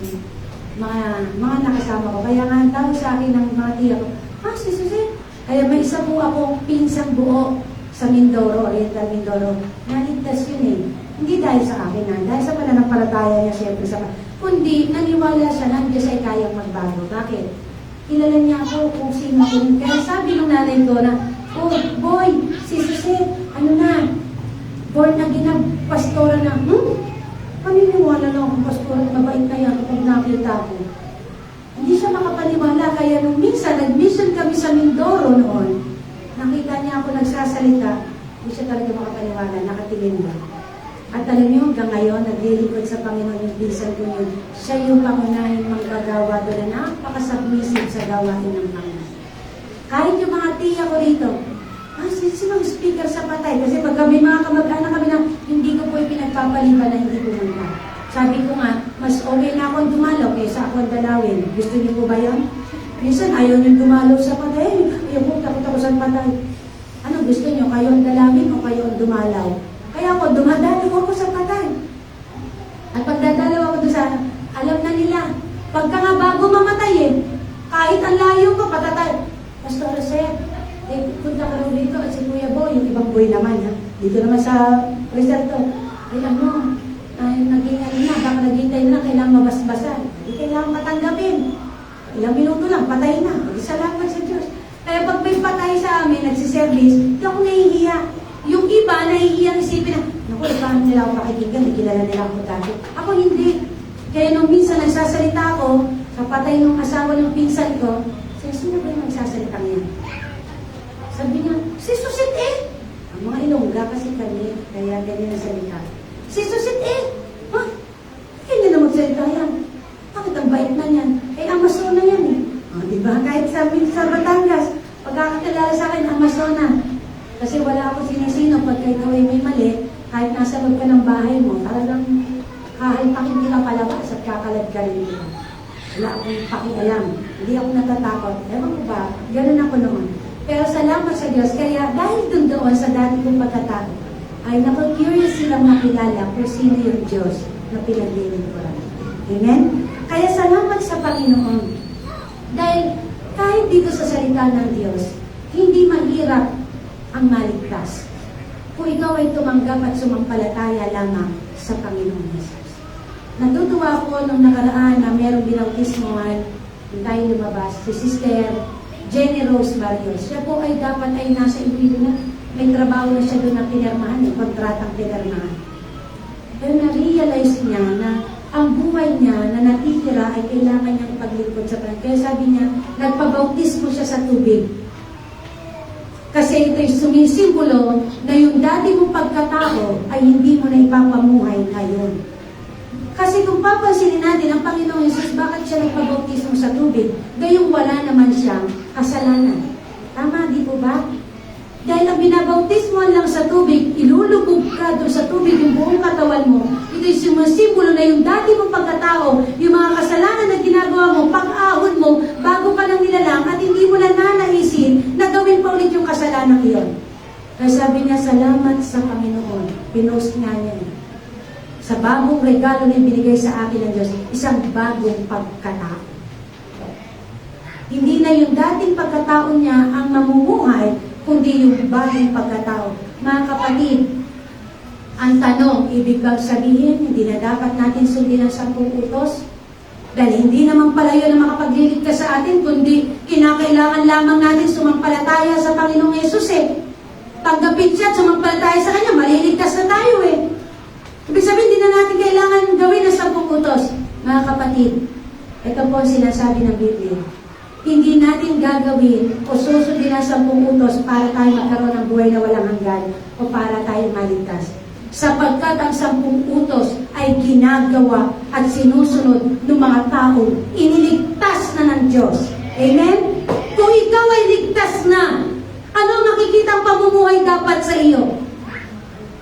mga nakasama ko. Kaya nga ang tawag sa akin ng mga tiya ko, si Susie. Kaya may isa po akong pinsang buo sa Mindoro, Oriental Mindoro. Naligtas yun eh. Hindi dahil sa akin dahil sa pananampalataya niya siyempre sa kundi naniwala siya na Diyos ay kayang magbago. Bakit? Kilala niya ako kung sino ako. Kaya sabi ng nanay ko na, boy, si Susie, born again na pastora na, paniniwala na akong pastora, mabait na yan kapag nakita ko. Hindi siya makapaniwala, kaya nung minsan, nag-mission kami sa Mindoro noon, nakita niya ako nagsasalita, hindi siya talaga makapaniwala, nakatingin ba? At alam niyo, hanggang ngayon, naglilingkod sa Panginoon yung pinsan ko yun. Siya yung pangunahing manggagawa doon na napaka-submissive sa gawain ng Panginoon. Kahit yung mga tiya ko rito, sinong speaker sa patay? Kasi pag may mga kamag-anak kami na hindi ko po pinagpapaliban na hindi pumunta. Sabi ko nga, mas okay na akong dumalaw kaysa akong dalawin. Gusto niyo po ba yun? Minsan ayaw niyo dumalaw sa patay. Ayaw po, takot ako sa patay. Ano gusto niyo? Kayo ang dalawin o kayo ang dumalaw? Kaya ako, dumadalaw ako sa patay. At pagdadalaw ako doon sa, alam na nila, pagka nga bago mamatay kahit ang layo ko, patatay. Pastor Jose, punta ka rin dito at si Kuya Boy, yung ibang boy naman dito naman sa resort naging baka naghintay na kailangan mabasbasan. Hindi kailangan patanggapin. Ilang minuto lang, patay na. Salamat sa Diyos. Kaya pag may patay sa amin, nagsiservice, hindi ako nahihiya. Yung iba, nahihiya isipin na, naku, paano nila ako pakikinggan, kilala nila ako dati. Ako hindi. Kaya nung minsan nagsasalita ako, sa patay ng asawa ng pinsan ko, sino ba yung nagsasalita niya? Sabi niya, si Susit Ang mga Ilongga kasi kami, kaya ganyan ang salita. Si Susit Kaya na magsalita yan. Bakit ang bait na yan? Amazona yan diba? Kahit sa Batangas, pagkakakilala sa akin, Amazona. Kasi wala ako sinisino pagka ikaw ay may mali, kahit nasa loob ka ng bahay mo, talagang kahalpakin nila palabas at kakalad ka rin nila. Wala akong pakialam. Hindi ako natatakot. Ewan ko ba? Ganun ako noon. Pero salamat sa Diyos. Kaya dahil doon sa dati kong pagkatao, ay naku-curious silang makilala kung sino yung Diyos na pinaglilingkuran. Amen? Kaya salamat sa Panginoon. Dahil kahit dito sa salita ng Diyos, hindi mahirap ang maligtas. Kung ikaw ay tumanggap at sumampalataya lamang sa Panginoon Jesus. Natutuwa ko nung nakaraan na merong binautismohan, yung tayo lumabas, si Sister Jenny Rose Barrios. Siya po ay dapat ay nasa Iloilo na. May trabaho na siya doon na pinirmahan, yung kontratang pinirmahan. Pero na-realize niya na ang buhay niya na natitira ay kailangan niyang paglingkod sa Panginoon. Kaya sabi niya, nagpabautismo siya sa tubig. Kasi ito'y sumisimbolo na yung dati mong pagkatao ay hindi mo na ipapamuhay ngayon. Kasi kung papansinin natin ang Panginoong Yesus, bakit siya nagpabautismo sa tubig? Gayong wala naman siyang kasalanan. Tama, di po ba? Dahil ang binabautismo lang sa tubig, ilulubog ka doon sa tubig yung buong katawan mo. Ito'y sumisimbolo na yung dati mong pagkatao, yung mga kasalanan na ginagawa mo, pag-ahon mo, bago ka lang nilalang at hindi mo na nanaisin na gawin pa ulit yung kasalanan iyon. Kaya sabi niya, salamat sa Panginoon. Pinost nga niya. Sa bagong regalo na binigay sa akin ng Diyos, isang bagong pagkatao. Hindi na yung dating pagkatao niya ang mamumuhay, kundi yung bagong pagkatao. Mga kapatid, ang tanong, ibig bang sabihin, hindi na dapat natin sundin ang 10 utos? Dahil hindi naman pala yun ang makapagliligtas sa atin, kundi kinakailangan lamang natin sumampalataya sa Panginoong Yesus Tanggapin siya at sumampalataya sa Kanya, maliligtas na tayo Ibig sabihin, hindi na natin kailangan gawin ang 10 utos. Mga kapatid, ito po ang sinasabi ng Biblia. Hindi natin gagawin o susundin ang 10 utos para tayo magkaroon ng buhay na walang hanggan o para tayo maligtas. Sapagkat ang 10 utos ay ginagawa at sinusunod ng mga taong iniligtas na ng Diyos. Amen? Kung ikaw ay ligtas na, ano makikita ang pamumuhay dapat sa iyo?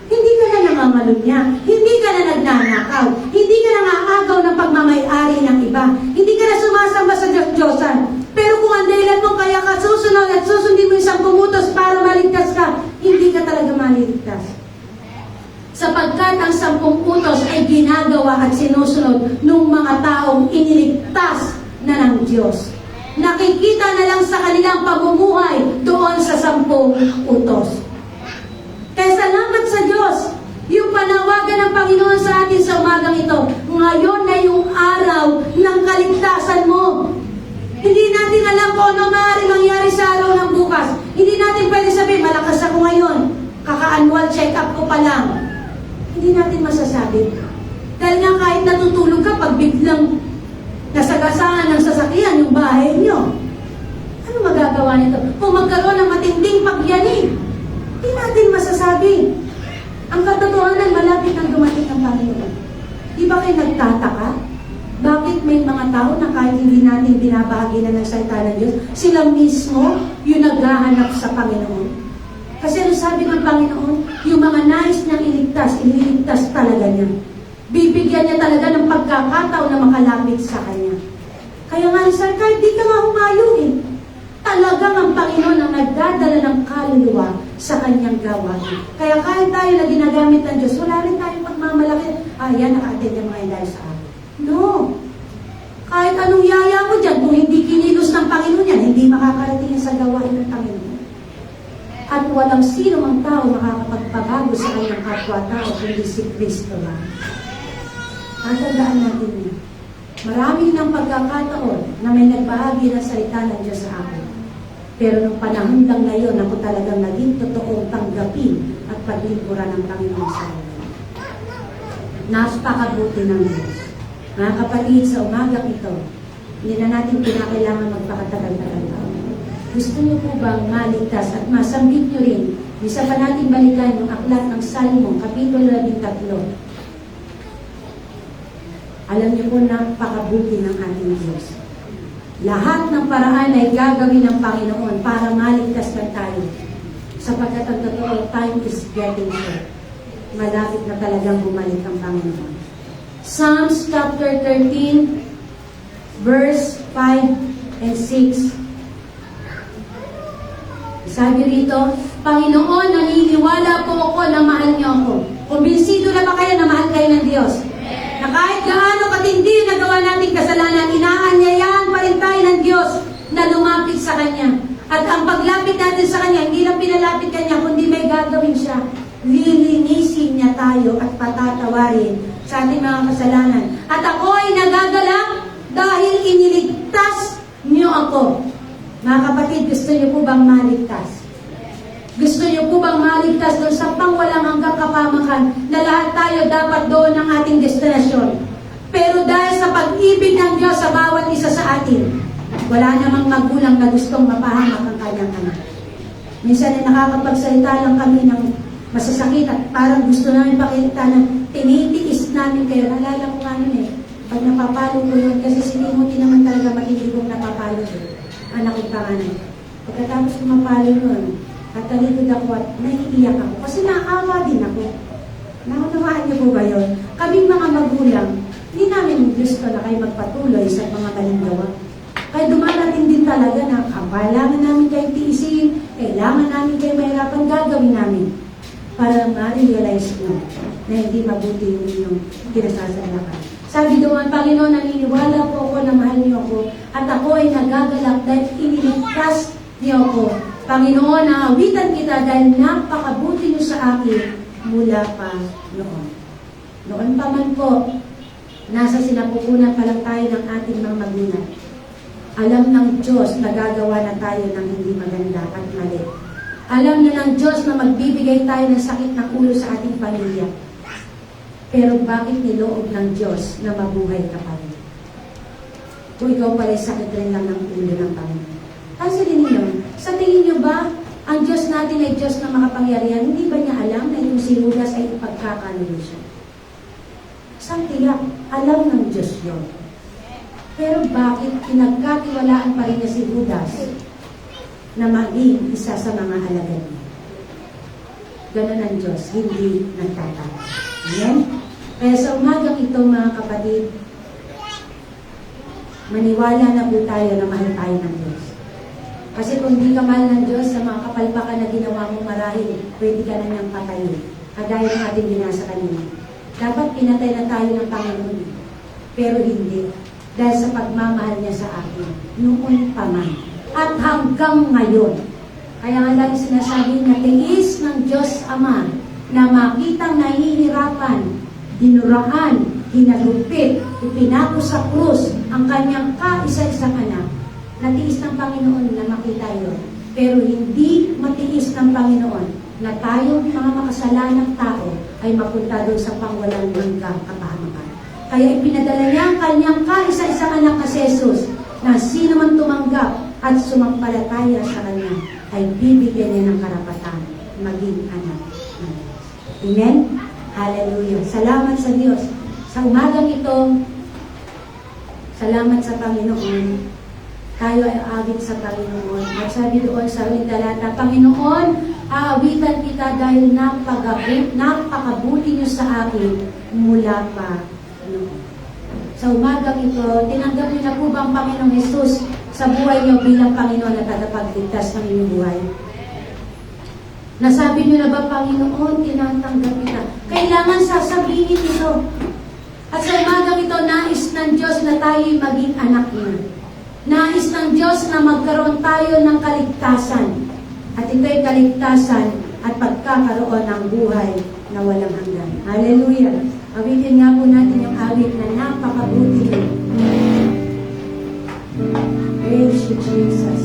Hindi ka na namamalunya, hindi ka na nagnanakaw, hindi ka na aagaw ng pagmamay-ari ng iba, hindi ka na sumasamba sa Diyos-Diyosan. Pero kung ang dahilan mo kaya ka susunod at susundin mo yung 10 utos para maligtas ka, hindi ka talaga maliligtas. Sapagkat ang 10 utos ay ginagawa at sinusunod ng mga taong iniligtas na ng Diyos. Nakikita na lang sa kanilang pamumuhay doon sa 10 utos. Kaya salamat sa Diyos, yung panawagan ng Panginoon sa atin sa umagang ito, ngayon na yung araw ng kaligtasan mo. Hindi natin alam kung ano maaari mangyari sa araw ng bukas. Hindi natin pwede sabihin, malakas ako ngayon, kaka-annual check-up ko pa lang. Hindi natin masasabi. Dahil nga kahit natutulog ka, pag biglang nasagasaan ng sasakyan yung bahay niyo, ano magagawa nito? Kung magkaroon ng matinding pagyanig, hindi natin masasabi. Ang katotohanan, malapit nang dumating ang Panginoon. Di ba kayo nagtataka? Bakit may mga tao na kahit hindi natin binabahagi na ng salita ng Diyos, sila mismo yung naghahanap sa Panginoon? Kasi ano sabi ng Panginoon? Yung mga nais niyang ililigtas talaga niya. Bibigyan niya talaga ng pagkakataon na makalapit sa Kanya. Kaya nga, sir, kahit di ka nga humayo talagang ang Panginoon ang nagdadala ng kaluluwa sa Kanyang gawain. Kaya kahit tayo na ginagamit ng Diyos, wala rin tayong pagmamalaki. Yan, naka-attend yung mga dahil sa akin. No. Kahit anong yaya mo dyan, kung hindi kinilos ng Panginoon yan, hindi makakarating sa gawain ng Panginoon. At walang sino mang tao makakapagpabago sa kanyang kapwa-tao kundi si Kristo lang. Tatandaan natin niya. Marami ng pagkakataon na may nagbahagi ng salita ng Diyos sa akin. Pero nung panahon lang na yun, ako talagang naging totoong tanggapin at paglingkuran ng Panginoon sa akin. Napakabuti ng Diyos. Mga kapatid, sa umagang ito, hindi na natin kinakailangan magpakatagal-tagal. Gusto niyo po bang maligtas at masambit niyo rin? Isa pa natin balikan yung aklat ng Salmo, Kapitulo 13. Alam niyo po, napakabuti ng ating Diyos. Lahat ng paraan ay gagawin ng Panginoon para maligtas na tayo. Sapagkat ang totoo, time is getting short. Malapit na talagang bumalik ang Panginoon. Psalms chapter 13, verse 5 and 6. Sabi rito, Panginoon, naniniwala po ako na mahal niyo ako. Kumbinsido na ba kayo na mahal kayo ng Diyos? Na kahit gaano katindi na gawa nating kasalanan, inaanyayahan pa rin tayo ng Diyos na lumapit sa Kanya. At ang paglapit natin sa Kanya, hindi lang pinalapit Kanya, kundi may gagawin siya. Lilinisin niya tayo at patatawarin sa ating mga kasalanan. At ako ay nagagalak dahil iniligtas niyo ako. Mga kapatid, gusto niyo po bang maligtas? Gusto niyo po bang maligtas doon sa pangwalang hanggang kapamakan na lahat tayo dapat doon ang ating destinasyon? Pero dahil sa pag-ibig ng Diyos sa bawat isa sa atin, wala namang magulang na gustong mapahamak ang kanyang anak. Minsan ay nakakapagsalita lang kami ng masasakit at parang gusto namin pakita na tinitiis namin kayo. Nalala ko nga nun pag napapalo ko yun, kasi si Timothy naman talaga matindi kong napapalo yun. Anak kong panganay. Pagkatapos kumapalo yun, katalikod ako at naiiyak ako. Kasi naawa din ako. Naunawaan niyo po ba yun? Kaming mga magulang, hindi namin gusto na kayo magpatuloy sa mga maling gawa. Kaya dumarating din talaga na ang kailangan namin kayo tiisin, kailangan namin kayo mahirapan, gagawin namin para ma-realize nyo na hindi mabuti yung inyong kinasasalakan. Sabi doon, Panginoon, naniniwala po ako na mahal niyo ako at ako ay nagagalak dahil iniligtas niyo ako. Panginoon, naawitan kita dahil napakabuti niyo sa akin mula pa noon. Noon pa man po, nasa sinapupunan pa lang tayo ng ating mga magulang. Alam ng Diyos na gagawa na tayo ng hindi maganda at mali. Alam na ng Diyos na magbibigay tayo ng sakit ng ulo sa ating pamilya. Pero bakit niloob ng Diyos na mabuhay ka pa rin? Kung ikaw pala sakit rin lang ng ulo ng Panginoon. Pansinin niyo, sa tingin niyo ba, ang Diyos natin ay Diyos na makapangyarihan? Hindi ba niya alam na yung si Judas ay ipagkakanulo siya? Isang tiyak, alam ng Diyos yun. Pero bakit pinagkatiwalaan pa rin niya si Judas na maging isa sa mga alagad niya? Ganun ang Diyos, hindi nagtataka. Amen? Kaya sa umagang ito, mga kapatid, maniwala na po tayo na mahal tayo ng Diyos. Kasi kung di ka mahal ng Diyos, sa mga kapalpakan na ginawa mo marahil, pwede ka na niyang patayin. Kagaya ng ating binasa kanina. Dapat pinatay na tayo ng Panginoon. Pero hindi. Dahil sa pagmamahal niya sa atin. Noon pa man. At hanggang ngayon. Kaya nga lagi sinasabi na tiis ng Diyos Ama na makitang nahihirapan, dinuraan, hinagupit, ipinako sa krus ang kanyang kaisa-isang anak. Natiis ng Panginoon na makita yun. Pero hindi matiis ng Panginoon na tayo, mga makasalanang tao, ay mapunta doon sa pangwalang hanggang kapahamakan. Kaya ipinadala niya ang kanyang kaisa-isang anak na si Jesus, na sino man tumanggap at sumampalataya sa kanya, ay bibigyan niya ng karapatan maging anak ng Diyos. Amen? Hallelujah. Salamat sa Diyos. Sa umagang ito, salamat sa Panginoon. Tayo ay aawit sa Panginoon. At sabi doon sa ating talata, Panginoon, aawitan kita dahil napakabuti niyo sa akin mula pa noon. Sa umagang ito, tinanggap niyo na po ba ang Panginoong Jesus sa buhay niyo bilang Panginoon at tagapagligtas ng inyong buhay? Nasabi niyo na ba, Panginoon, tinatanggap kita? Kailangan sasabihin ito. At sa umagang ito, nais ng Diyos na tayo'y maging anak niya. Nais ng Diyos na magkaroon tayo ng kaligtasan. At ito'y kaligtasan at pagkakaroon ng buhay na walang hanggan. Hallelujah! Awitin nga po natin yung awit na napakabuti niyo. Praise you, Jesus.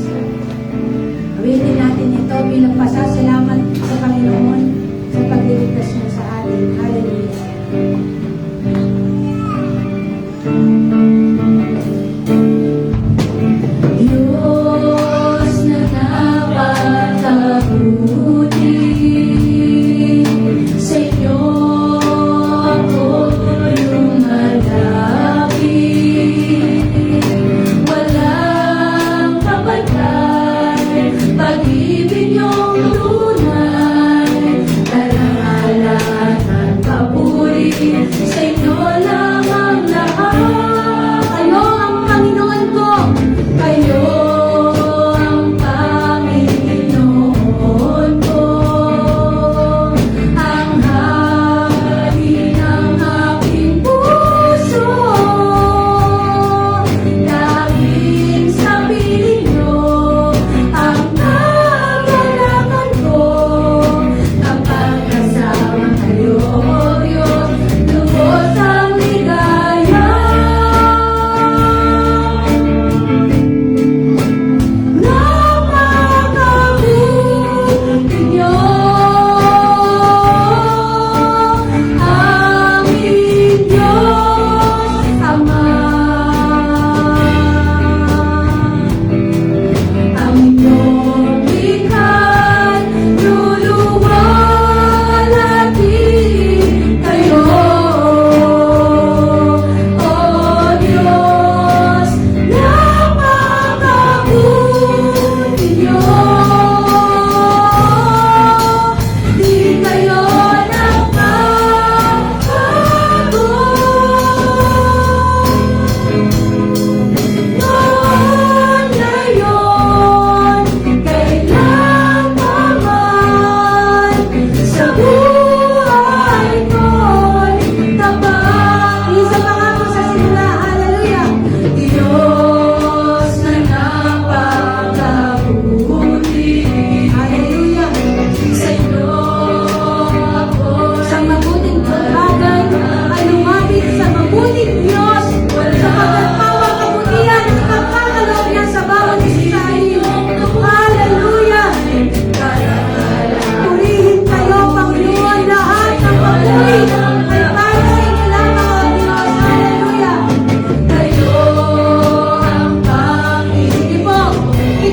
Awitin natin ito bilang pasasalamat sa Panginoon sa pagliligtas niya sa atin. Hallelujah! Diyos na napakabuti, sa inyo ako lumalapit. Walang kapatid, pag-ibig niyong tunay, talang-alat at kabuti.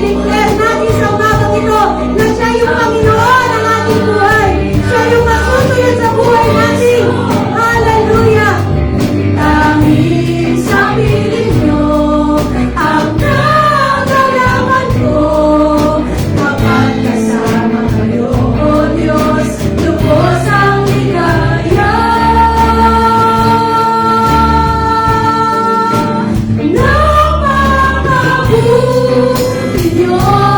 i-declare natin sa umagang ito na siya yung Panginoon ng ating buhay. Siya yung masusunod sa buhay natin. Hallelujah! Tanging sa piling niyo ang nagalaman ko. Kapag kasama kayo, O Diyos, lubos ang ligaya. Napakabuti niyo.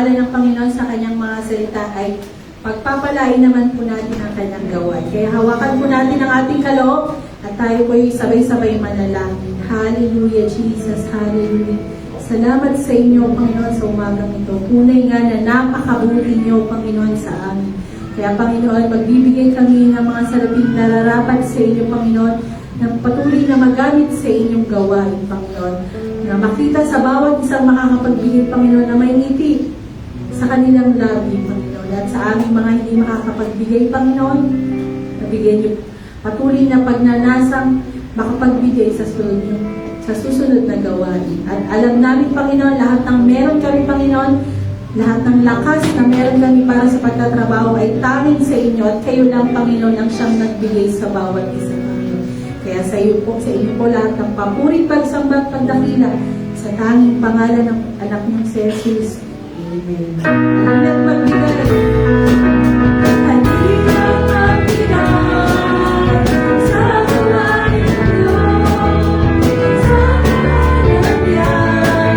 pagpapala ng Panginoon sa kanyang mga salita ay pagpapalain naman po natin ang kanyang gawain. Kaya hawakan po natin ang ating kaloob at tayo po ay sabay-sabay manalangin. Hallelujah, Jesus. Hallelujah. Salamat sa inyo, Panginoon, sa umagang ito. Tunay nga na napakabuti niyo, Panginoon, sa amin. Kaya, Panginoon, magbibigay kami ng mga salaping nararapat sa inyo, Panginoon, ng patuloy na magamit sa inyong gawain, Panginoon. Na makita sa bawat isang makakapagbigay, Panginoon, na may ngiti sa kanilang labi, Panginoon. At sa aming mga hindi makakapagbigay, Panginoon, nabigyan niyo patuloy na pagnanasang makapagbigay sa susunod na gawain. At alam namin, Panginoon, lahat ng meron kami, Panginoon, lahat ng lakas na meron kami para sa pagtatrabaho ay tanging sa inyo at kayo lang, Panginoon, ang siyang nagbigay sa bawat isa, Panginoon. Kaya sa inyo po lahat ng papuri, pagsamba at pagdakila sa tanging pangalan ng anak ng si Jesus. Amen. Halina't magbigay. Halina't magbigay sa buhay ng Diyos, sa kanyang yan,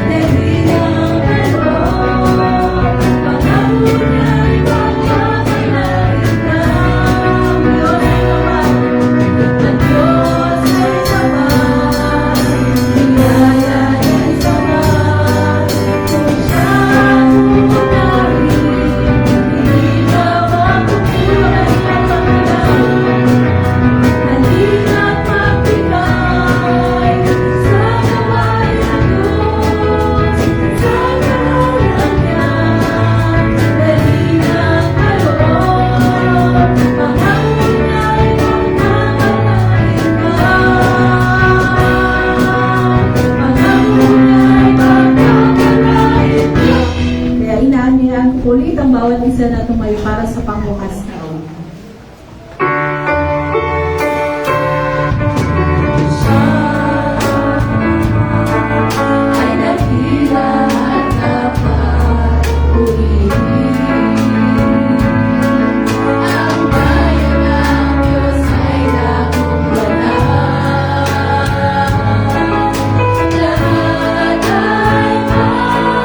nahilang meron, pangako niya'y pagpapalain ng Diyos ay naman, ng Diyos ay naman, biyaya niya'y sapat, kung siya unahin, hindi na mapupunan ang pagkakailan. Halina't magbigay sa gawain ng Diyos, sa kanyang yan, halina't mayroon, pangako niya'y pagpapalain ka. Pangako niya'y pagpapalain ka. Kaya inaanyayahan ko ulit ang bawat isa na tumayo para sa pangwakas na oras. Ay dakila at dapat purihin. Ang bayan ng Diyos ay dakong banal. Lahat ay magdala.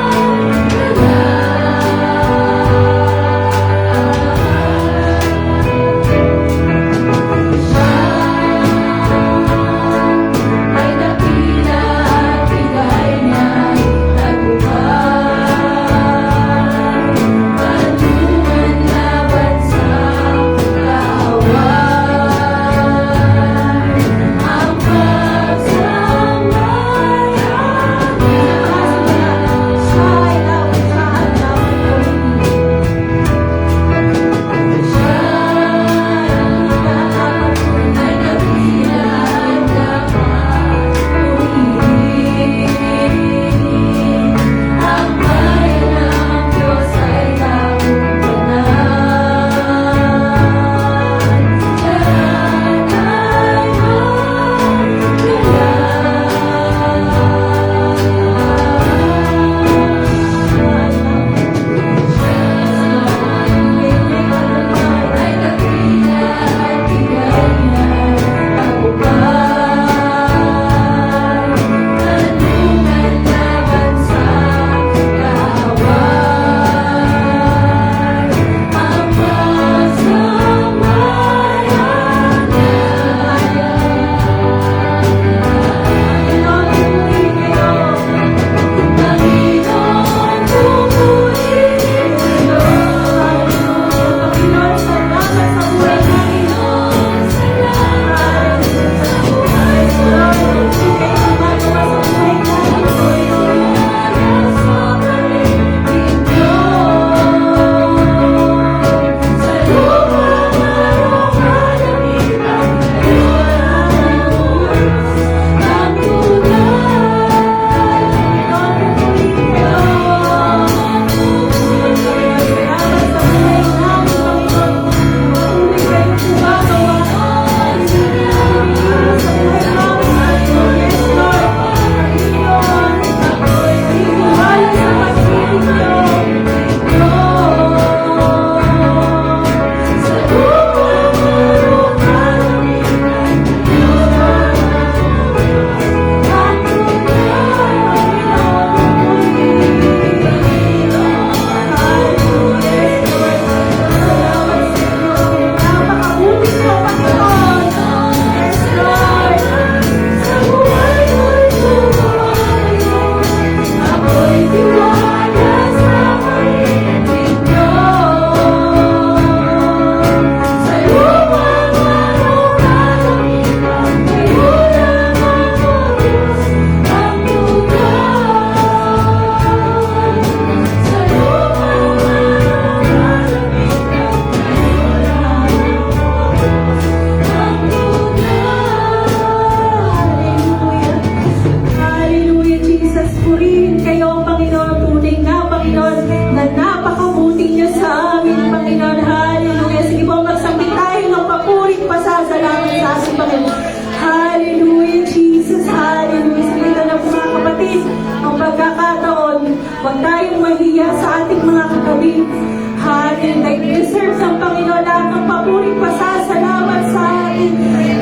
ating mga katabi. Hallelujah. Deserves ang Panginoon lahat ng papuring pasasalamat sa atin.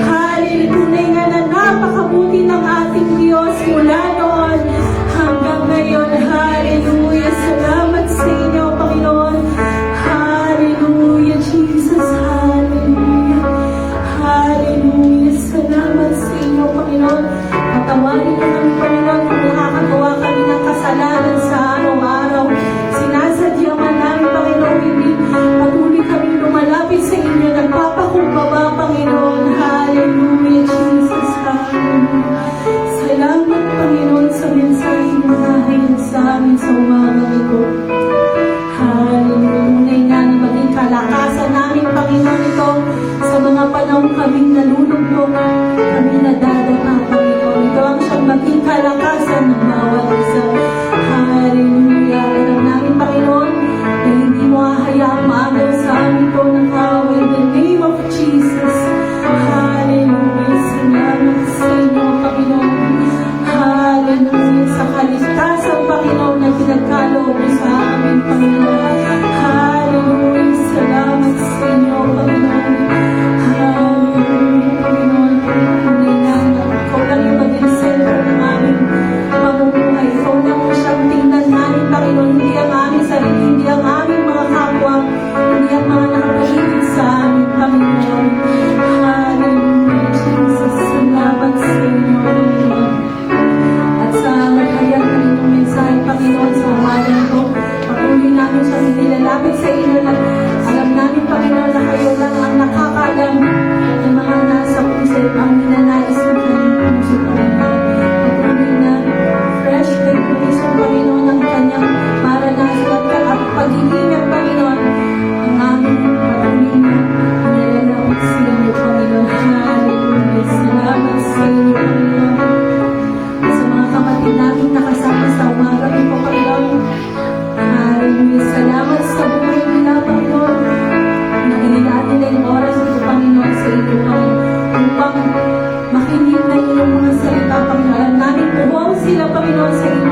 Hallelujah. Tunay nga na napakabuti ng ating Diyos mula noon hanggang ngayon. Hallelujah. Salamat sa inyo, Panginoon. Hallelujah, Jesus. Hallelujah. Hallelujah. Salamat sa inyo, Panginoon. Patawarin mo kami, Panginoon, kung nakakagawa kami ng kasalanan sa araw-araw. Sinasadya man namin, Panginoon, hindi patuloy kami lumalapit sa inyo. Nagpapakumbaba, Panginoon. Hallelujah, Jesus. Hallelujah. Salamat, Panginoon, sa mensahe ng nahayin sa amin sa umagang ito. Hallelujah. Tunay nga na maging kalakasan namin, Panginoon, ito sa mga panahon kaming nalulugmok, kami nadadama, Panginoon. Ito ang siyang maging kalakasan ng bawat isa. Hallelujah. Alam namin, Panginoon, na hindi mo hahayaang maagaw sa amin ito ng kaaway. In the name of Jesus. Hallelujah. Salamat sa inyo, Panginoon. Hallelujah. Sa kaligtasan, Panginoon, na pinagkaloob mo sa amin, Panginoon. Hallelujah. Salamat sa inyo, Panginoon. Hallelujah, Panginoon. Tunay na ikaw lang yung maging sentro ng aming pamumuhay. Ikaw lang mo siyang tingnan namin, Panginoon. Hindi ang aming sarili, hindi ang aming mga kapwa, hindi ang mga nakapaligid sa amin, Panginoon. Hallelujah, Jesus. Salamat sa inyo, Panginoon. At sa hayag ng inyong mensahe, Panginoon, sa umaga ito, patuloy namin siyang nilalapit sa inyo na alam namin, Panginoon, na kayo lang ang nakakaalam ng mga nasa puso, ang ninanais ng kanyang puso, Panginoon. Patuloy na fresh revelation, Panginoon, ang kanyang maranasan at pag-iingat, Panginoon, ang aming patuloy na nilalapit sa inyo, Panginoon. Hallelujah. Salamat sa inyo, Panginoon. Sa mga kapatid namin nakasama sa umaga ito, Panginoon. Hallelujah. Salamat sa buhay nila, Panginoon. Nakilinaan nila yung oras nito, Panginoon, sa inyo, Panginoon. Upang makinig na inyong mga salita, Panginoon. Alam namin, uwaw sila, Panginoon, sa inyo.